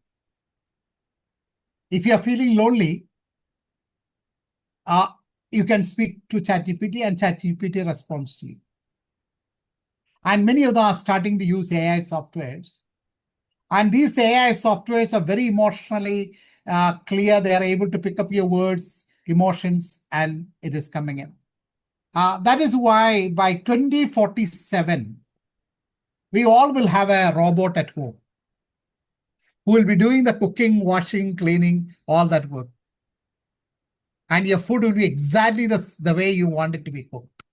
If you are feeling lonely, you can speak to ChatGPT and ChatGPT responds to you. And many of them are starting to use AI softwares. And these AI softwares are very emotionally clear. They are able to pick up your words, emotions, and it is coming in. That is why by 2047, we all will have a robot at home who will be doing the cooking, washing, cleaning, all that work. And your food will be exactly the way you want it to be cooked.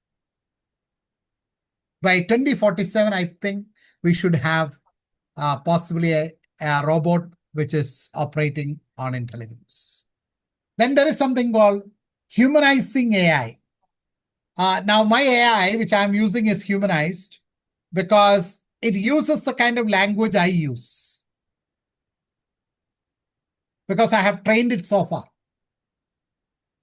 By 2047, I think we should have possibly a robot which is operating on intelligence. Then there is something called humanizing AI. Now, my AI, which I'm using, is humanized because it uses the kind of language I use, because I have trained it so far.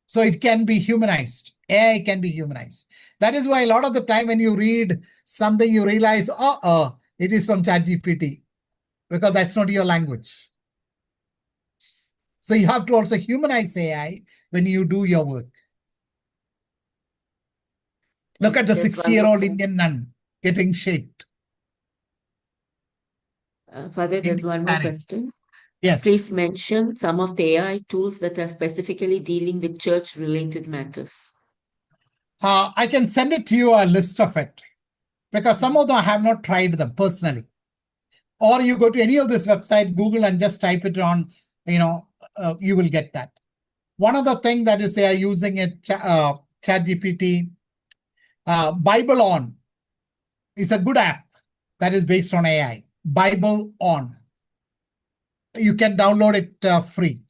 So it can be humanized. AI can be humanized. That is why a lot of the time when you read something, you realize, it is from ChatGPT, because that's not your language. So you have to also humanize AI when you do your work. Look at the 60-year-old Indian nun getting shaped. Father, there's one more question. Yes. Please mention some of the AI tools that are specifically dealing with church-related matters. I can send it to you, a list of it, because some of them I have not tried them personally. Or you go to any of this website, Google, and just type it on, you will get that. One of the things that is they are using it, ChatGPT, Bible On is a good app that is based on AI. Bible On. You can download it free.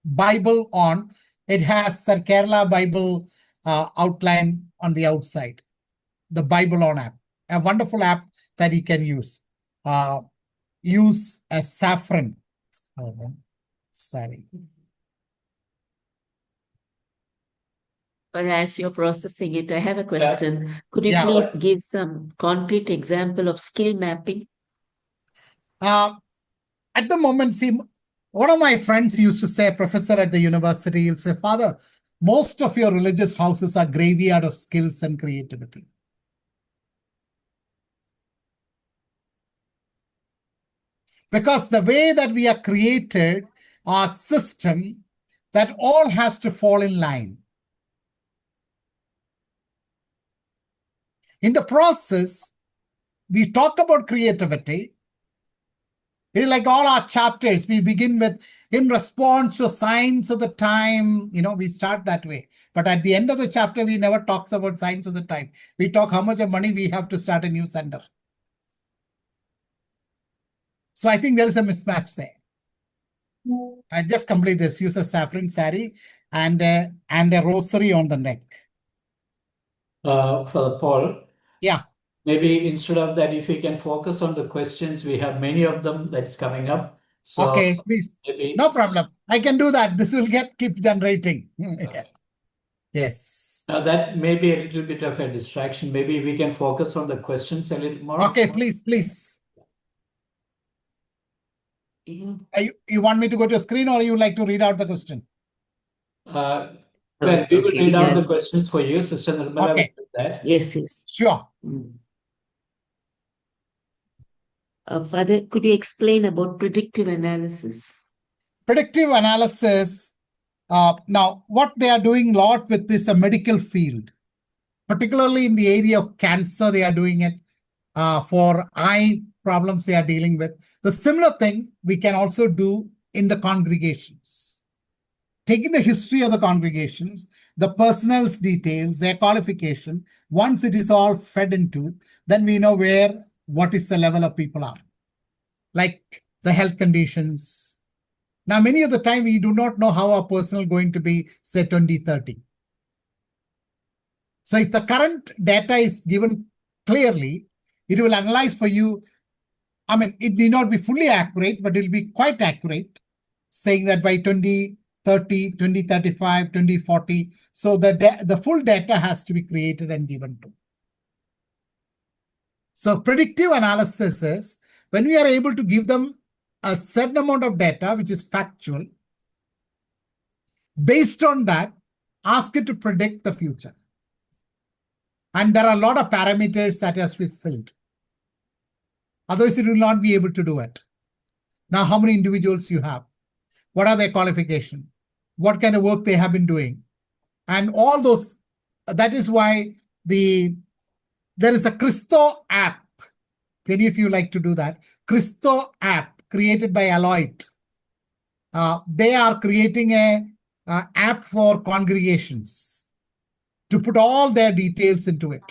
Bible On. It has the Kerala Bible outline on the outside. The Bible on app, a wonderful app that you can use. Use a saffron. Sorry. But as you're processing it, I have a question. Could you Yeah. please give some concrete example of skill mapping? At the moment, see, one of my friends used to say, a professor at the university, he'll say, Father, most of your religious houses are graveyard of skills and creativity. Because the way that we are created, our system, that all has to fall in line. In the process, we talk about creativity. It is like all our chapters. We begin with, in response to signs of the time, we start that way. But at the end of the chapter, we never talks about signs of the time. We talk how much of money we have to start a new center. So I think there is a mismatch there. I just complete this. Use a saffron sari and a rosary on the neck. For Paul, Yeah. maybe instead of that, if we can focus on the questions, we have many of them that's coming up. So Okay, please. maybe No problem. I can do that. This will keep generating. Yes. now that may be a little bit of a distraction. Maybe we can focus on the questions a little more. Okay, please. You want me to go to a screen or you like to read out the question? Well, we will read out the questions for you, Sister Nirmala. Okay. Will do that. Yes. Sure. Father, could you explain about predictive analysis? Predictive analysis. Now, what they are doing a lot with this medical field, particularly in the area of cancer, they are doing it for eye problems they are dealing with. The similar thing we can also do in the congregations. Taking the history of the congregations, the personnel's details, their qualification, once it is all fed into, then we know what is the level of people are. Like the health conditions. Now, many of the time, we do not know how our personnel going to be, say, 2030. So if the current data is given clearly, it will analyze for you. I mean, it may not be fully accurate, but it will be quite accurate, saying that by 2030, 2035, 2040. So the full data has to be created and given to. So predictive analysis is when we are able to give them a certain amount of data, which is factual. Based on that, ask it to predict the future. And there are a lot of parameters that has to be filled. Otherwise, it will not be able to do it. Now, how many individuals you have? What are their qualifications? What kind of work they have been doing? And all those, that is why there is a Christo app. If any of you like to do that, Christo app created by Aloit. They are creating a app for congregations to put all their details into it.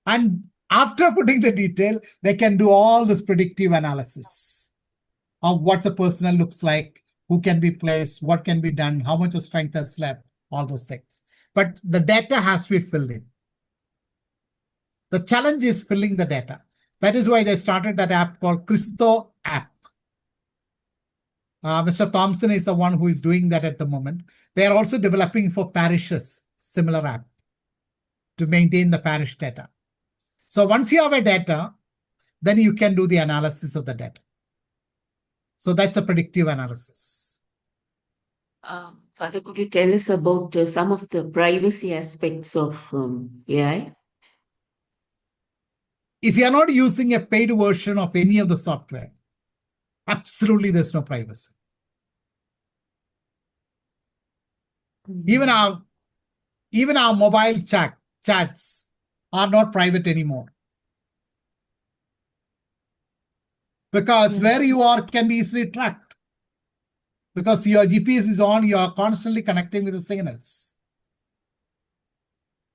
And after putting the detail, they can do all this predictive analysis of what the personnel looks like, who can be placed, what can be done, how much of strength has left, all those things. But the data has to be filled in. The challenge is filling the data. That is why they started that app called Christo app. Mr. Thompson is the one who is doing that at the moment. They are also developing for parishes, similar app to maintain the parish data. So once you have a data, then you can do the analysis of the data. So that's a predictive analysis. Father, could you tell us about some of the privacy aspects of AI? If you are not using a paid version of any of the software, absolutely there's no privacy. Even our mobile chats are not private anymore. Because where you are can be easily tracked. Because your GPS is on, you are constantly connecting with the signals.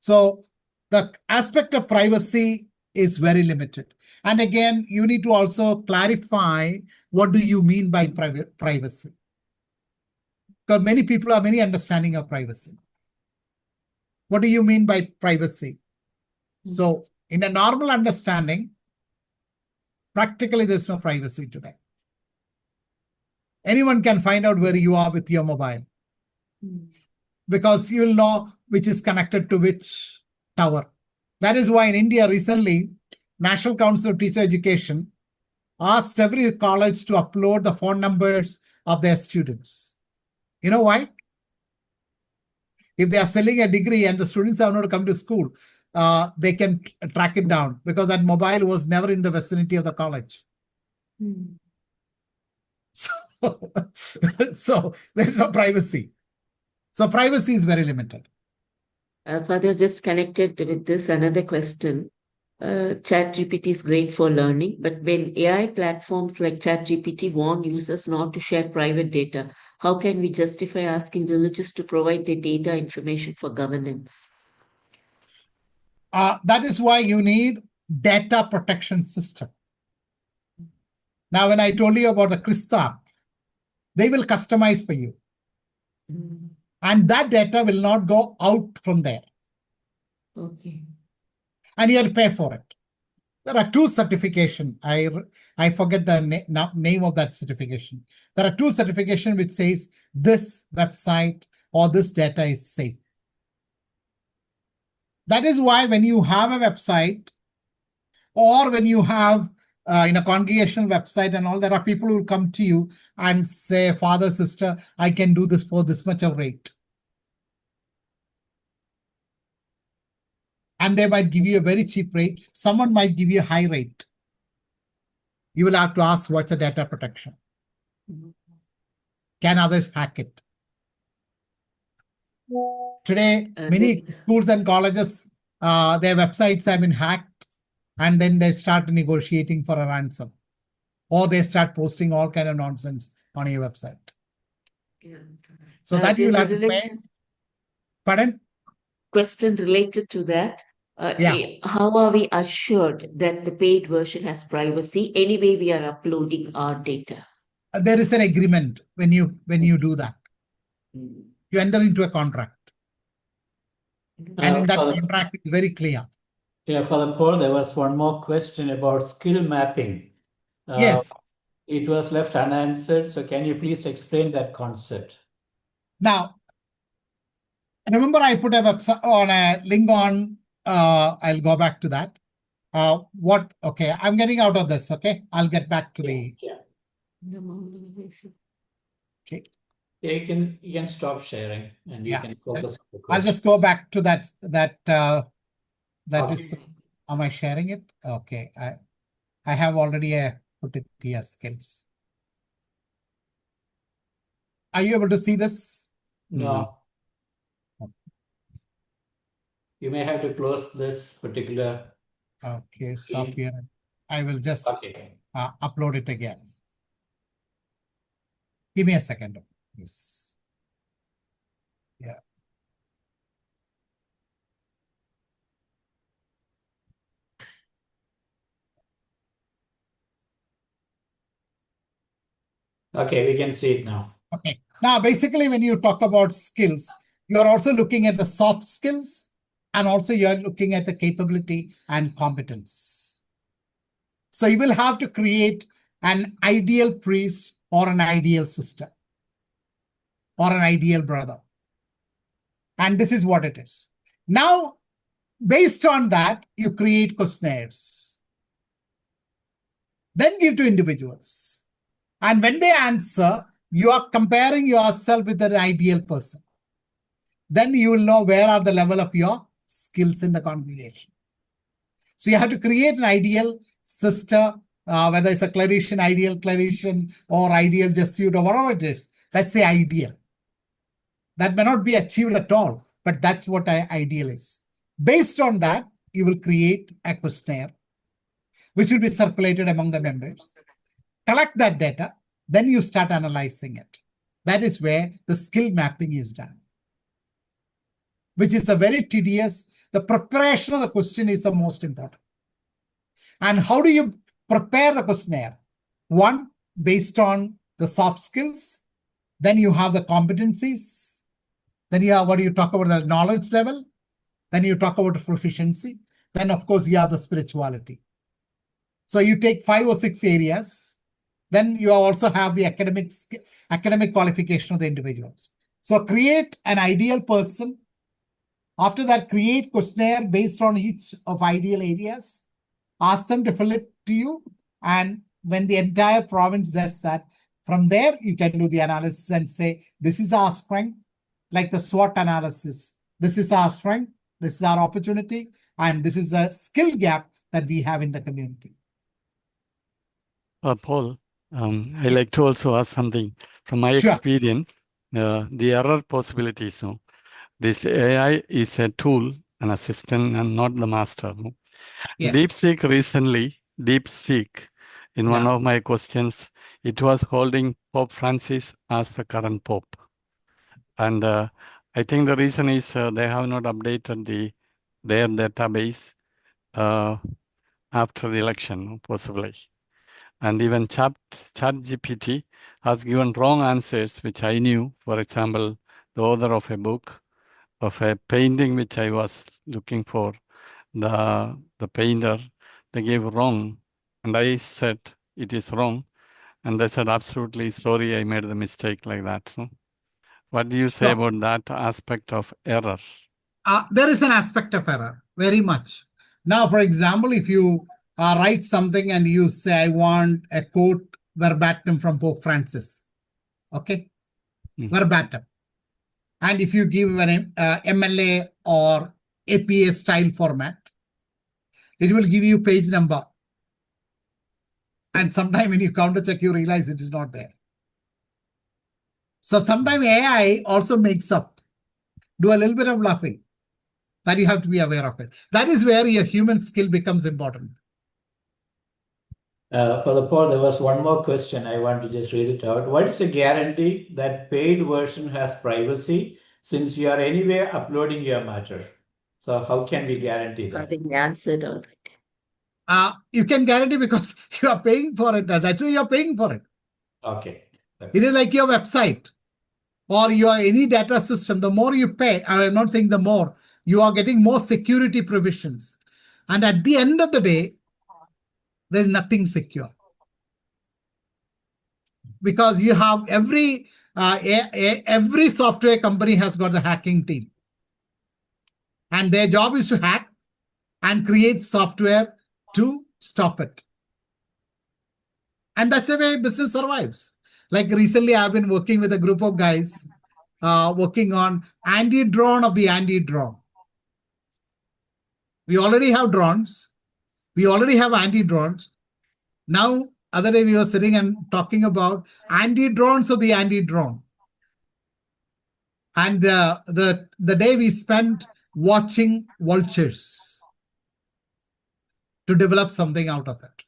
So the aspect of privacy is very limited. And again, you need to also clarify what do you mean by privacy. Because many people have many understanding of privacy. What do you mean by privacy? So in a normal understanding, practically there's no privacy today. Anyone can find out where you are with your mobile because you'll know which is connected to which tower. That is why in India recently, National Council of Teacher Education asked every college to upload the phone numbers of their students. You know why? If they are selling a degree and the students have not come to school, they can track it down because that mobile was never in the vicinity of the college. So there's no privacy. So privacy is very limited. Father, just connected with this, another question. ChatGPT is great for learning, but when AI platforms like ChatGPT warn users not to share private data, how can we justify asking religious to provide their data information for governance? That is why you need data protection system. Now, when I told you about the Krista, they will customize for you. And that data will not go out from there. Okay. And you have to pay for it. There are two certifications. I forget the name of that certification. There are two certifications which says this website or this data is safe. That is why when you have a website or when you have in a congregational website and all, there are people who will come to you and say, Father, sister, I can do this for this much of rate. And they might give you a very cheap rate. Someone might give you a high rate. You will have to ask, what's the data protection? Can others hack it? Today, many schools and colleges, their websites have been hacked, and then they start negotiating for a ransom. Or they start posting all kind of nonsense on your website. So that you will have to pay. Pardon? Question related to that. How are we assured that the paid version has privacy? Anyway, we are uploading our data. There is an agreement when you do that. You enter into a contract. And in that contract, it's very clear. Yeah, Father Paul, there was one more question about skill mapping. Yes. It was left unanswered. So can you please explain that concept? Now, remember I put a website on a link on, I'll go back to that. Okay, I'm getting out of this, okay? I'll get back to the... Okay. Yeah, you can stop sharing and you can focus on the question. I'll just go back to that is, am I sharing it? Okay, I have already put it here, skills. Are you able to see this? No. You may have to close this particular. Okay, stop here. I will just upload it again. Give me a second, please. Yeah. Okay, we can see it now. Okay. Now, basically, when you talk about skills, you are also looking at the soft skills and also you are looking at the capability and competence. So you will have to create an ideal priest or an ideal sister or an ideal brother. And this is what it is. Now, based on that, you create questionnaires. Then give to individuals. And when they answer, you are comparing yourself with an ideal person. Then you will know where are the level of your skills in the congregation. So you have to create an ideal sister, whether it's a clerician, ideal clerician, or ideal Jesuit, or whatever it is. That's the ideal. That may not be achieved at all, but that's what ideal is. Based on that, you will create a questionnaire, which will be circulated among the members. Collect that data, then you start analyzing it. That is where the skill mapping is done, which is a very tedious. The preparation of the question is the most important. And how do you prepare the questionnaire? One, based on the soft skills. Then you have the competencies. Then you have what you talk about the knowledge level. Then you talk about proficiency. Then, of course, you have the spirituality. So you take 5 or 6 areas. Then you also have the academic qualification of the individuals. So create an ideal person. After that, create questionnaire based on each of ideal areas. Ask them to fill it to you. And when the entire province does that, from there, you can do the analysis and say, this is our strength, like the SWOT analysis. This is our strength, this is our opportunity, and this is the skill gap that we have in the community. Paul, I like to also ask something. From my Sure. experience, the error possibilities. No? This AI is a tool, an assistant, and not the master. No? Yes. DeepSeek, in one of my questions, it was holding Pope Francis as the current Pope. And I think the reason is they have not updated their database after the election, possibly. And even ChatGPT has given wrong answers, which I knew. For example, the author of a book, of a painting which I was looking for, the painter, they gave wrong. And I said, it is wrong. And they said, absolutely sorry, I made the mistake like that. No? What do you say about that aspect of error? There is an aspect of error, very much. Now, for example, if you write something and you say, I want a quote verbatim from Pope Francis, okay? Verbatim. And if you give an MLA or APA style format, it will give you page number. And sometime when you counter check, you realize it is not there. So sometimes AI also makes up, do a little bit of bluffing. That you have to be aware of it. That is where your human skill becomes important. For Paul, there was one more question. I want to just read it out. What is a guarantee that paid version has privacy since you are anyway uploading your matter? So how can we guarantee that? I think you answered already. You can guarantee because you are paying for it. That's why you are paying for it. Okay. It is like your website or your any data system. The more you pay, I am not saying the more, you are getting more security provisions. And at the end of the day, there's nothing secure. Because you have every software company has got the hacking team. And their job is to hack and create software to stop it. And that's the way business survives. Like recently, I've been working with a group of guys working on anti-drone of the anti-drone. We already have drones. We already have anti-drones. Now, other day we were sitting and talking about anti-drones of the anti-drone. And the day we spent watching vultures to develop something out of it.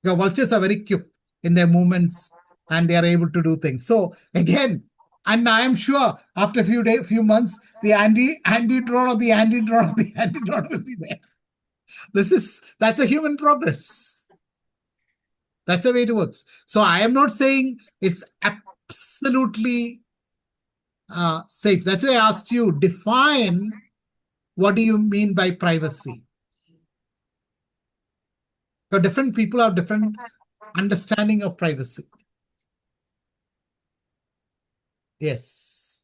Because vultures are very quick in their movements and they are able to do things. So again, and I am sure after a few months, the anti-drone of the anti-drone of the anti-drone will be there. That's a human progress. That's the way it works. So I am not saying it's absolutely safe. That's why I asked you, define what do you mean by privacy? Because different people have different understanding of privacy. Yes.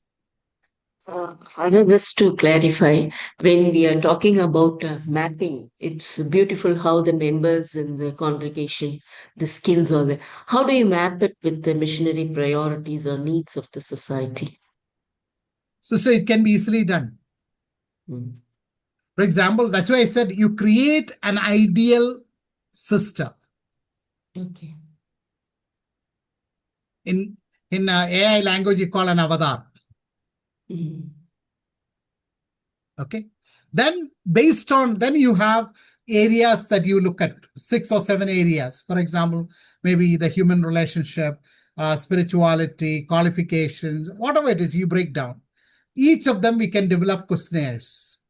Just to clarify, when we are talking about mapping, it's beautiful how the members in the congregation, the skills are there. How do you map it with the missionary priorities or needs of the society? So it can be easily done. For example, that's why I said you create an ideal system. Okay. In AI language, you call an avatar. Okay. Then then you have areas that you look at, 6 or 7 areas. For example, maybe the human relationship, spirituality, qualifications, whatever it is, you break down. Each of them we can develop questionnaires.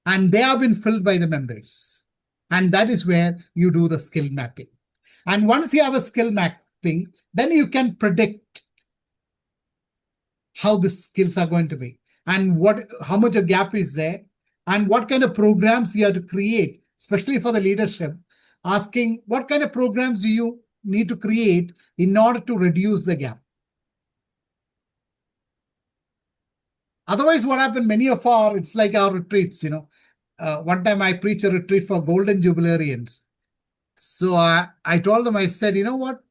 And they have been filled by the members. And that is where you do the skill mapping. And once you have a skill mapping, then you can predict how the skills are going to be, and how much a gap is there, and what kind of programs you have to create, especially for the leadership, asking what kind of programs do you need to create in order to reduce the gap. Otherwise, what happened, it's like our retreats, one time I preached a retreat for golden jubilarians. So I told them, I said, you know what?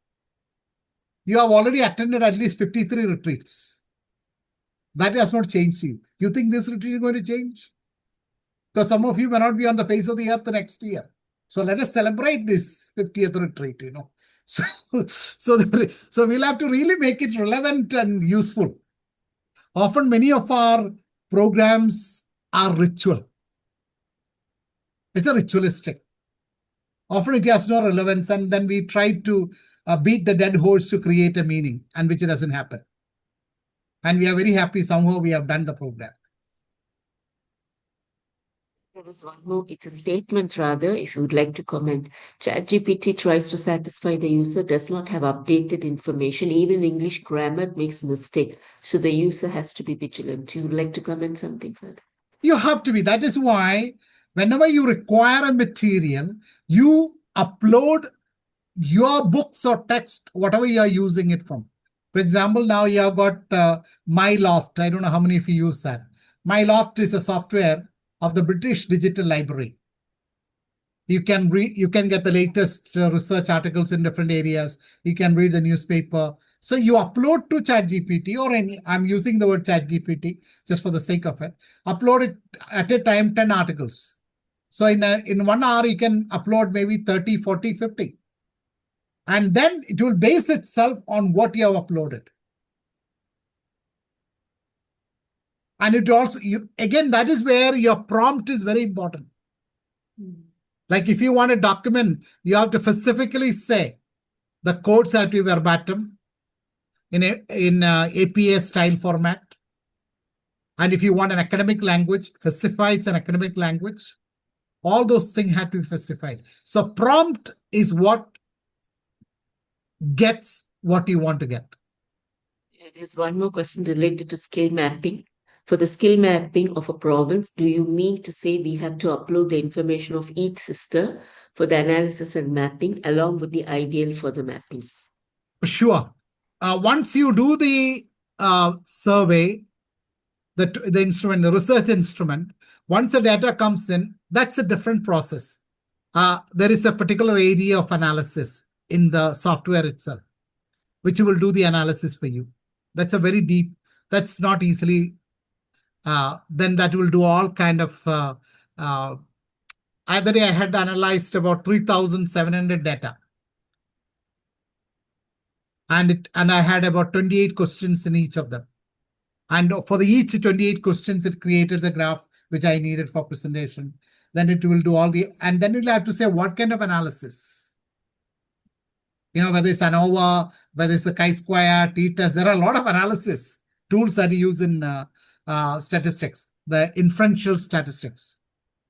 You have already attended at least 53 retreats. That has not changed you. You think this retreat is going to change? Because some of you may not be on the face of the earth the next year. So let us celebrate this 50th retreat, So we'll have to really make it relevant and useful. Often many of our programs are ritual. It's a ritualistic. Often it has no relevance, and then we try to beat the dead horse to create a meaning, and which doesn't happen. And we are very happy somehow we have done the program. There is one more, it's a statement rather, if you would like to comment. ChatGPT tries to satisfy the user, does not have updated information. Even English grammar makes a mistake. So the user has to be vigilant. You would like to comment something further? You have to be. That is why whenever you require a material, you upload your books or text, whatever you are using it from. For example, now you have got MyLoft. I don't know how many of you use that. MyLoft is a software of the British Digital Library. You can get the latest research articles in different areas. You can read the newspaper. So you upload to ChatGPT or I'm using the word ChatGPT just for the sake of it. Upload it at a time, 10 articles. So in 1 hour, you can upload maybe 30, 40, 50. And then it will base itself on what you have uploaded. And it also, again, that is where your prompt is very important. Like if you want a document, you have to specifically say the codes have to be verbatim in APA style format. And if you want an academic language, specify it's an academic language. All those things have to be specified. So prompt is what gets what you want to get. There's one more question related to skill mapping. For the skill mapping of a province, do you mean to say we have to upload the information of each sister for the analysis and mapping along with the ideal for the mapping? Sure. Once you do the survey, the instrument, the research instrument, once the data comes in, that's a different process. There is a particular area of analysis in the software itself, which will do the analysis for you. That's a very deep, that's not easily, then that will do all kind of, either day I had analyzed about 3,700 data. And I had about 28 questions in each of them. And for each 28 questions, it created the graph which I needed for presentation. Then it will do and then you'll have to say what kind of analysis. Whether it's ANOVA, whether it's a chi-square, t-test, there are a lot of analysis tools that you use in statistics, the inferential statistics.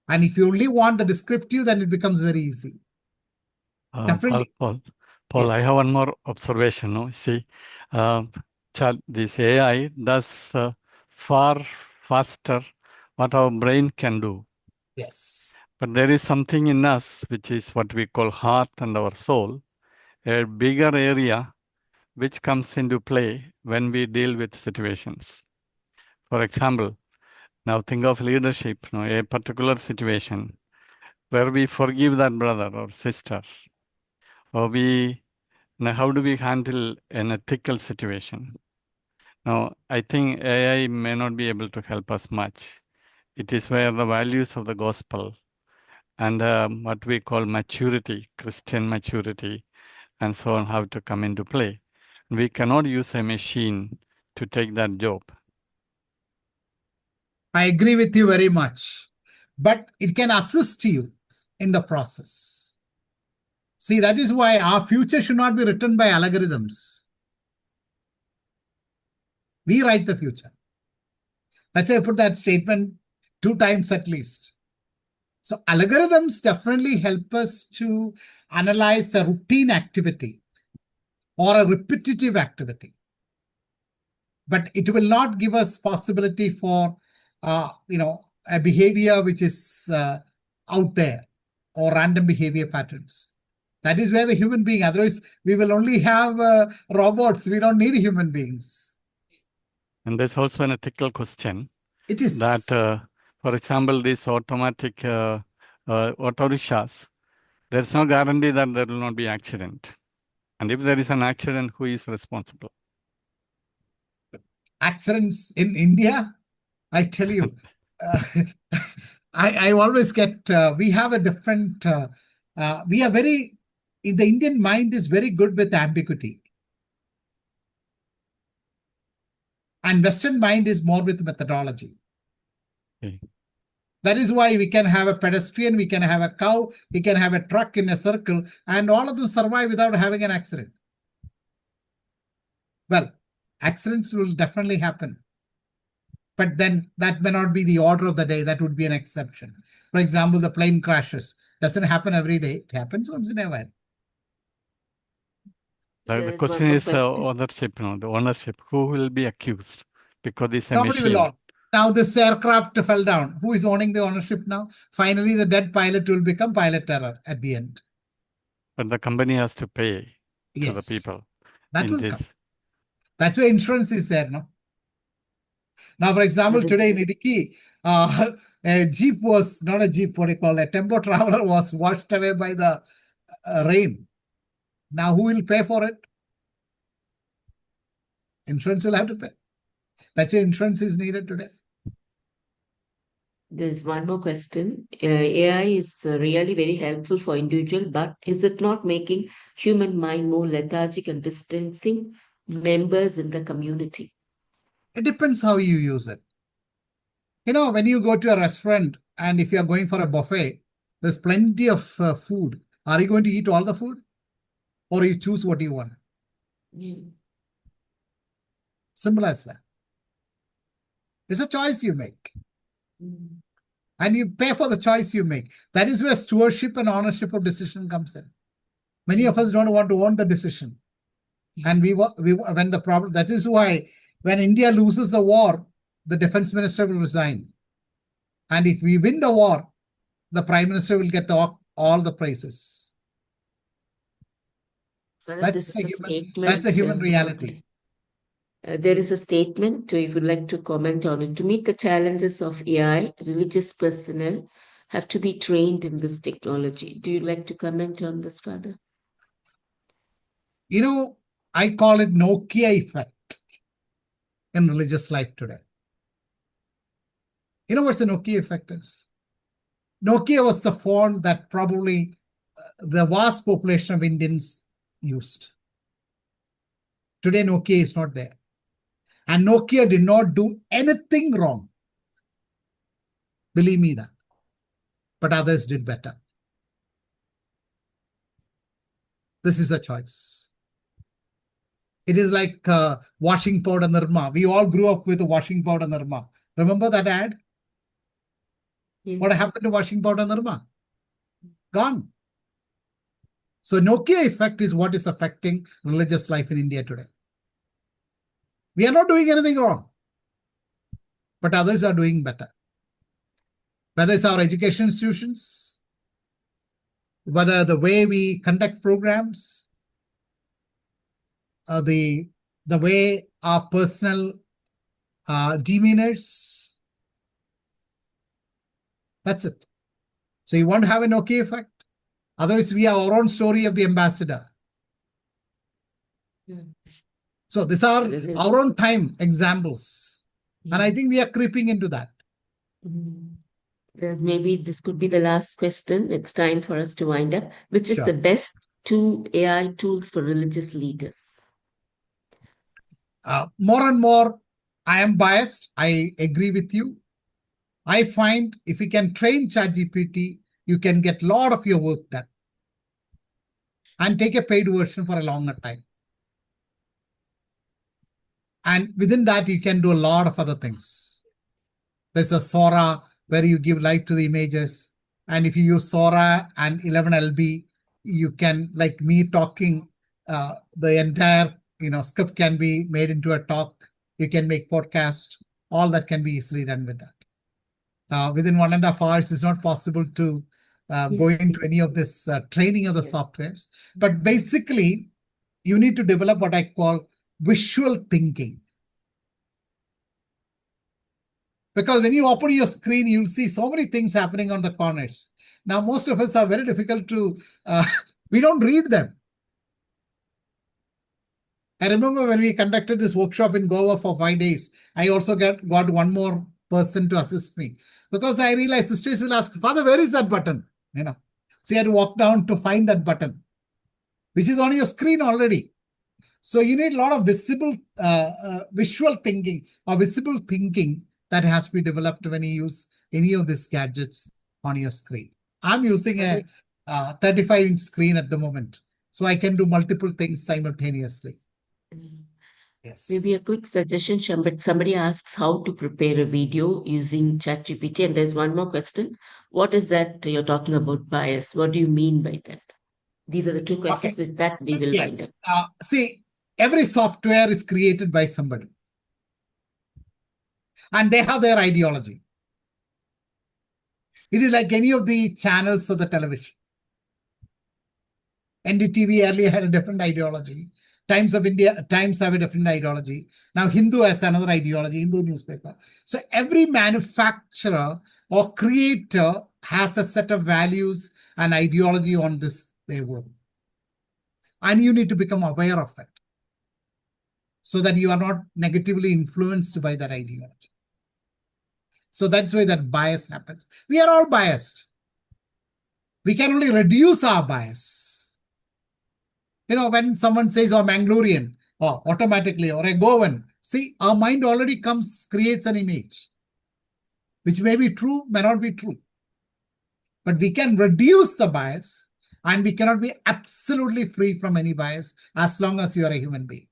And if you only want the descriptive, then it becomes very easy. Definitely. Paul, Yes. I have one more observation. No? See, this AI does far faster what our brain can do. Yes. But there is something in us, which is what we call heart and our soul, a bigger area which comes into play when we deal with situations. For example, now think of leadership, a particular situation where we forgive that brother or sister, or how do we handle an ethical situation? Now, I think AI may not be able to help us much. It is where the values of the gospel and what we call maturity, Christian maturity, and so on, have to come into play. We cannot use a machine to take that job. I agree with you very much. But it can assist you in the process. See, that is why our future should not be written by algorithms. We write the future. That's why I put that statement 2 times at least. So algorithms definitely help us to analyze a routine activity or a repetitive activity. but it will not give us possibility for, a behavior which is out there or random behavior patterns. That is where the human being, otherwise we will only have robots. We don't need human beings. And there's also an ethical question. It is. That, for example, these automatic auto rickshaws, there's no guarantee that there will not be accident. And if there is an accident, who is responsible? Accidents in India, I tell you, I always get, we have a different, we are very, the Indian mind is very good with ambiguity. And Western mind is more with methodology. Okay. That is why we can have a pedestrian, we can have a cow, we can have a truck in a circle, and all of them survive without having an accident. Well, accidents will definitely happen. But then that may not be the order of the day. That would be an exception. For example, the plane crashes. Doesn't happen every day. It happens once in a while. The question is ownership, the ownership. Who will be accused? Because it's a Nobody machine. will own. Now this aircraft fell down. Who is owning the ownership now? Finally, the dead pilot will become pilot error at the end. But the company has to pay to the Yes. people. That will this. come. That's why insurance is there, no? Now, for example, today in Idiki, a jeep was, not a jeep, what do you call it, a tempo traveler was washed away by the rain. Now, who will pay for it? Insurance will have to pay. That's why insurance is needed today. There's one more question. AI is really very helpful for individual, but is it not making human mind more lethargic and distancing members in the community? It depends how you use it. When you go to a restaurant and if you're going for a buffet, there's plenty of food. Are you going to eat all the food? Or you choose what you want? Simple as that. It's a choice you make. And you pay for the choice you make. That is where stewardship and ownership of decision comes in. Many of us don't want to own the decision. And when the problem, that is why when India loses the war, the defense minister will resign. And if we win the war, the prime minister will get all the praises. That's a human reality. There is a statement, if you'd like to comment on it. To meet the challenges of AI, religious personnel have to be trained in this technology. Do you like to comment on this, Father? I call it Nokia effect in religious life today. You know what the Nokia effect is? Nokia was the phone that probably the vast population of Indians used. Today, Nokia is not there. And Nokia did not do anything wrong. Believe me that. But others did better. This is a choice. It is like washing powder Nirma. We all grew up with washing powder Nirma. Remember that ad? Yes. What happened to washing powder Nirma? Gone. So Nokia effect is what is affecting religious life in India today. We are not doing anything wrong, but others are doing better. Whether it's our education institutions, whether the way we conduct programs, the way our personal demeanors, that's it. So you want to have a Nokia effect? Otherwise, we have our own story of the ambassador. So these are our own time examples. And I think we are creeping into that. Maybe this could be the last question. It's time for us to wind up. Which is the best two AI tools for religious leaders? More and more, I am biased. I agree with you. I find if you can train ChatGPT, you can get a lot of your work done. And take a paid version for a longer time. And within that, you can do a lot of other things. There's a Sora where you give life to the images. And if you use Sora and 11LB, you can, like me talking, the entire script can be made into a talk. If You can make podcasts. All that can be easily done with that. Within 1.5 hours, it's not possible to go into any of this training of the softwares. But basically, you need to develop what I call visual thinking. Because when you open your screen, you'll see so many things happening on the corners. Now, most of us are very difficult to, we don't read them. I remember when we conducted this workshop in Goa for 5 days, I also got one more person to assist me. Because I realized sisters will ask, Father, where is that button? So you had to walk down to find that button, which is on your screen already. So you need a lot of visual thinking or visible thinking that has to be developed when you use any of these gadgets on your screen. I'm using a 35-inch screen at the moment, so I can do multiple things simultaneously. Yes. Maybe a quick suggestion, but somebody asks how to prepare a video using ChatGPT, and there's one more question. What is that you're talking about bias? What do you mean by that? These are the two questions with that we will wind up. See, every software is created by somebody. And they have their ideology. It is like any of the channels of the television. NDTV earlier had a different ideology. Times of India, Times have a different ideology. Now Hindu has another ideology, Hindu newspaper. So every manufacturer or creator has a set of values and ideology on this their work. And you need to become aware of it so that you are not negatively influenced by that ideology. So that's why that bias happens. We are all biased. We can only reduce our bias. When someone says, oh, Mangalorean, or automatically, or a Goan, see, our mind already creates an image, which may be true, may not be true. But we can reduce the bias, and we cannot be absolutely free from any bias as long as you are a human being.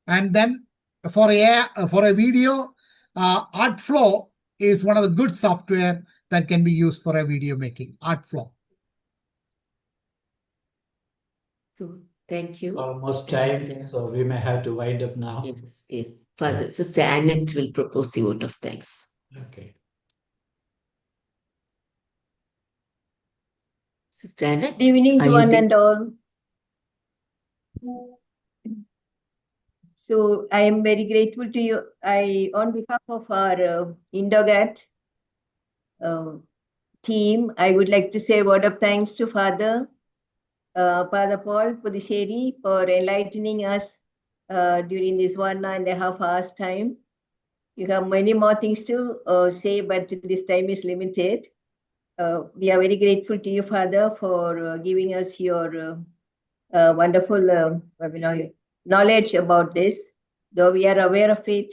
And then for a video, Artflow is one of the good software that can be used for a video making, Artflow. So thank you. Almost time, so we may have to wind up now. Yes. Father, Sister Annette will propose the vote of thanks. Okay. Sister Annette, Good evening to one and all. So I am very grateful to you. On behalf of our Indogat team, I would like to say a word of thanks to Father Paul Pudisheri for enlightening us during this 1.5 hours time. You have many more things to say, but this time is limited. We are very grateful to you, Father, for giving us your wonderful knowledge about this. Though we are aware of it,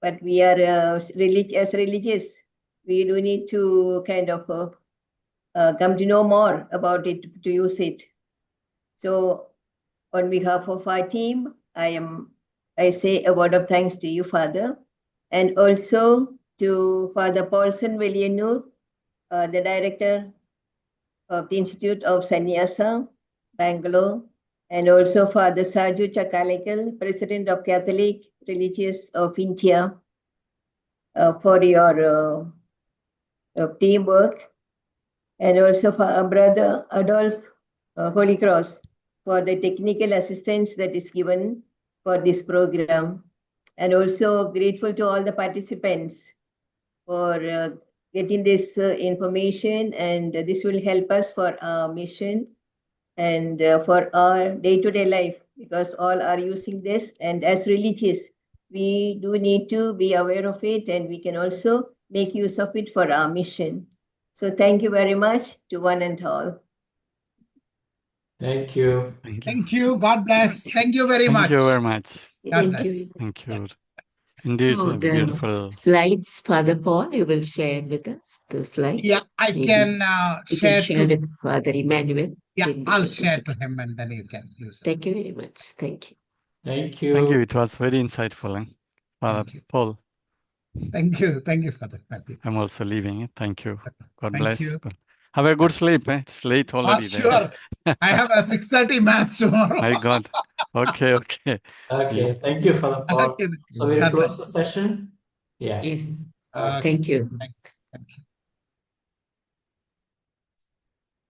but we are as religious, we do need to kind of come to know more about it, to use it. So on behalf of our team, I say a word of thanks to you, Father, and also to Father Paulson Villianur, the director of the Institute of Sannyasa, Bangalore, and also Father Saju Chakalekal, President of Catholic Religious of India, for your teamwork, and also for our brother Adolf Holy Cross for the technical assistance that is given for this program, and also grateful to all the participants for getting this information, and this will help us for our mission and for our day-to-day life, because all are using this, and as religious, we do need to be aware of it, and we can also make use of it for our mission. So thank you very much to one and all. Thank you. Thank you. God bless. Thank you very much. Thank you very much. God bless. Thank you. Indeed, So the beautiful. slides, Father Paul, you will share with us the slides. Yeah, I Maybe can you share can share to. with Father Emmanuel. Yeah, I'll share to him, and then you can use it. Thank you very much. Thank you. Thank you. Thank you. It was very insightful. Father Thank you. Paul, Thank you. Thank you, Father Matthew. I'm also leaving. Thank you. God Thank bless. you. Have a good sleep. It's late already. Sure. I have a 6:30 mass tomorrow. My God. Okay. Okay, Yeah. thank you, Father Paul. Okay. So we'll close the session. Yeah. Yes. Okay. Thank you. Thank you.